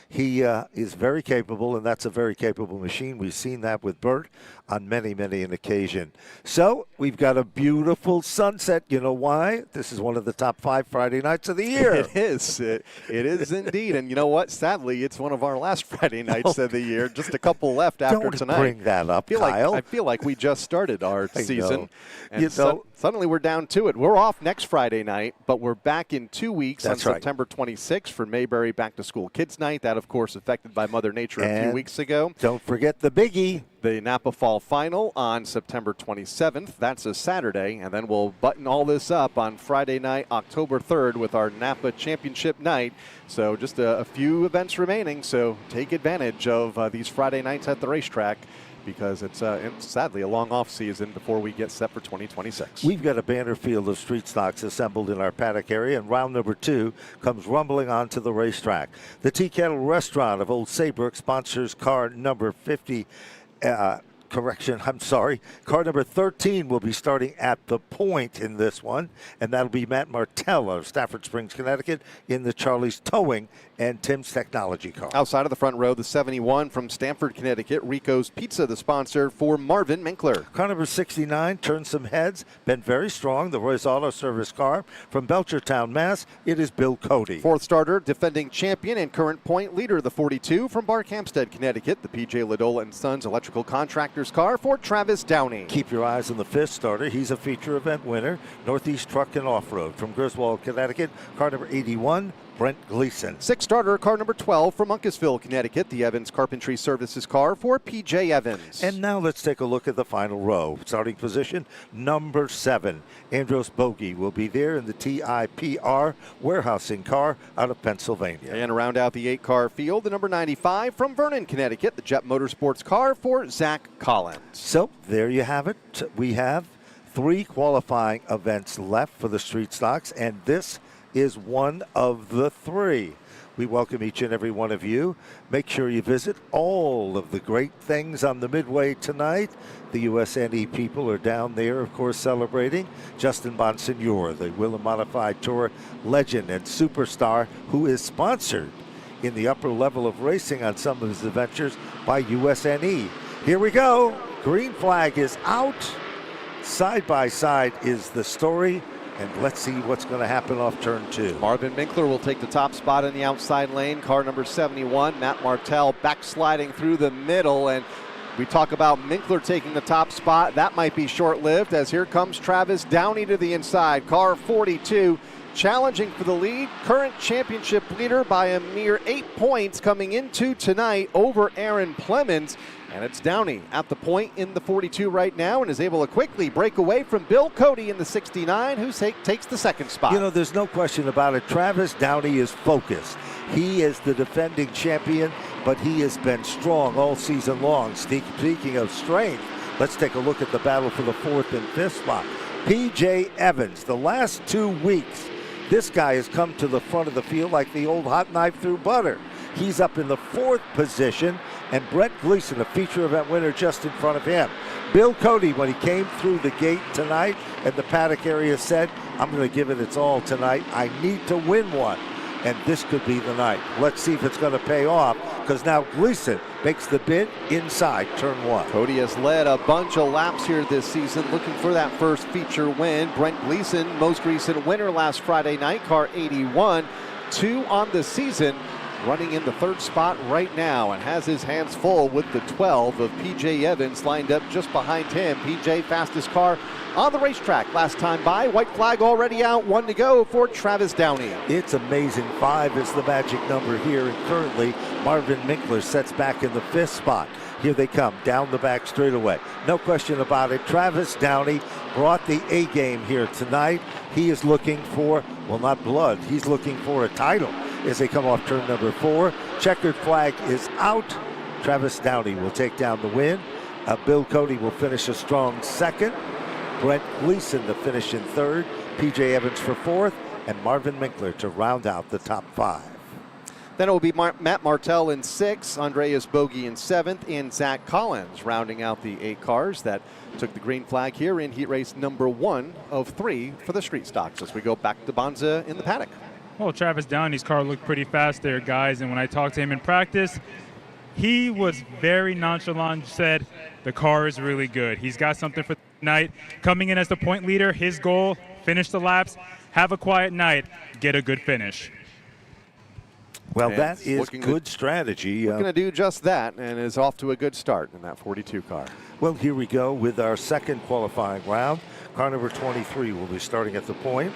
he is very capable, and that's a very capable machine. We've seen that with Burt on many, many an occasion. So we've got a beautiful sunset. You know why? This is one of the top 5 Friday nights of the year. It is. It is indeed. And you know what? Sadly, it's one of our last Friday nights of the year. Just a couple left after tonight. Don't bring that up, Kyle. I feel like we just started our season. Know. And suddenly we're down to it. We're off next Friday night, but we're back in 2 weeks on September 26th for Mayberry Back to School Kids Night. That, of course, affected by Mother Nature a few weeks ago. Don't forget the biggie. The Napa Fall Final on September 27th. That's a Saturday. And then we'll button all this up on Friday night, October 3rd with our Napa Championship Night. So just a few events remaining. So take advantage of these Friday nights at the racetrack. because it's sadly a long off season before we get set for 2026. We've got a banner field of street stocks assembled in our paddock area, and round number 2 comes rumbling onto the racetrack. The Tea Kettle Restaurant of Old Saybrook sponsors car number 50. Car number 13 will be starting at the point in this one, and that'll be Matt Martell of Stafford Springs, Connecticut, in the Charlie's Towing and Tim's Technology car. Outside of the front row, the 71 from Stamford, Connecticut, Rico's Pizza, the sponsor for Marvin Minkler. Car number 69 turned some heads, been very strong. The Royce Auto Service car from Belchertown, Mass. It is Bill Cody. Fourth starter, defending champion and current point leader, the 42 from Barkhamsted, Connecticut, the P.J. Ladola and Sons Electrical Contractors car for Travis Downey. Keep your eyes on the fifth starter. He's a feature event winner, Northeast Truck and Off-Road from Griswold, Connecticut. Car number 81. Brent Gleason. Sixth starter, car number 12 from Uncasville, Connecticut, the Evans Carpentry Services car for P.J. Evans. And now let's take a look at the final row. Starting position, number 7. Andros Bogey will be there in the TIPR warehousing car out of Pennsylvania. And round out the 8-car field, the number 95 from Vernon, Connecticut, the Jet Motorsports car for Zach Collins. So there you have it. We have 3 qualifying events left for the street stocks, and this is one of the 3. We welcome each and every one of you. Make sure you visit all of the great things on the Midway tonight. The USNE people are down there, of course, celebrating. Justin Bonsignor, the Willem Modified Tour legend and superstar, who is sponsored in the upper level of racing on some of his adventures by USNE. Here we go. Green flag is out. Side by side is the story. And let's see what's going to happen off turn 2. Marvin Minkler will take the top spot in the outside lane. Car number 71, Matt Martell backsliding through the middle. And we talk about Minkler taking the top spot. That might be short-lived, as here comes Travis Downey to the inside. Car 42 challenging for the lead. Current championship leader by a mere 8 points coming into tonight over Aaron Plemons. And it's Downey at the point in the 42 right now and is able to quickly break away from Bill Cody in the 69, who takes the second spot. You know, there's no question about it. Travis Downey is focused. He is the defending champion, but he has been strong all season long. Speaking of strength, let's take a look at the battle for the 4th and 5th spot. P.J. Evans, the last 2 weeks, this guy has come to the front of the field like the old hot knife through butter. He's up in the 4th position, and Brent Gleason, a feature event winner, just in front of him. Bill Cody, when he came through the gate tonight at the paddock area, said, I'm going to give it its all tonight. I need to win one, and this could be the night. Let's see if it's going to pay off, because now Gleason makes the bid inside turn 1. Cody has led a bunch of laps here this season, looking for that first feature win. Brent Gleason, most recent winner last Friday night, car 81, 2 on the season. Running in the 3rd spot right now and has his hands full with the 12 of P.J. Evans lined up just behind him. P.J. fastest car on the racetrack last time by. White flag already out, 1 to go for Travis Downey. It's amazing. 5 is the magic number here, and currently Marvin Minkler sets back in the 5th spot. Here they come down the back straightaway. No question about it. Travis Downey brought the A game here tonight. He is looking for, well, not blood, he's looking for a title as they come off turn number 4. Checkered flag is out. Travis Downey will take down the win. Bill Cody will finish a strong 2nd. Brent Gleason to finish in 3rd. P.J. Evans for 4th. And Marvin Minkler to round out the top 5. Then it will be Matt Martell in 6th, Andreas Bogey in 7th, and Zach Collins rounding out the 8 cars that took the green flag here in heat race number 1 of 3 for the street stocks as we go back to Bonza in the paddock. Well, Travis Downey's car looked pretty fast there, guys, and when I talked to him in practice, he was very nonchalant, said the car is really good. He's got something for tonight. Coming in as the point leader, his goal, finish the laps, have a quiet night, get a good finish. Well, And that is good strategy. We're going to do just that and is off to a good start in that 42 car. Well, here we go with our 2nd qualifying round. Car number 23 will be starting at the point.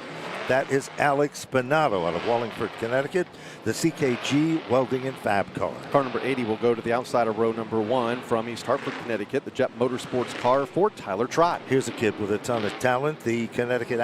That is Alex Spinato out of Wallingford, Connecticut, the CKG Welding and Fab car. Car number 80 will go to the outside of row number 1 from East Hartford, Connecticut, the Jet Motorsports car for Tyler Trott. Here's a kid with a ton of talent, the Connecticut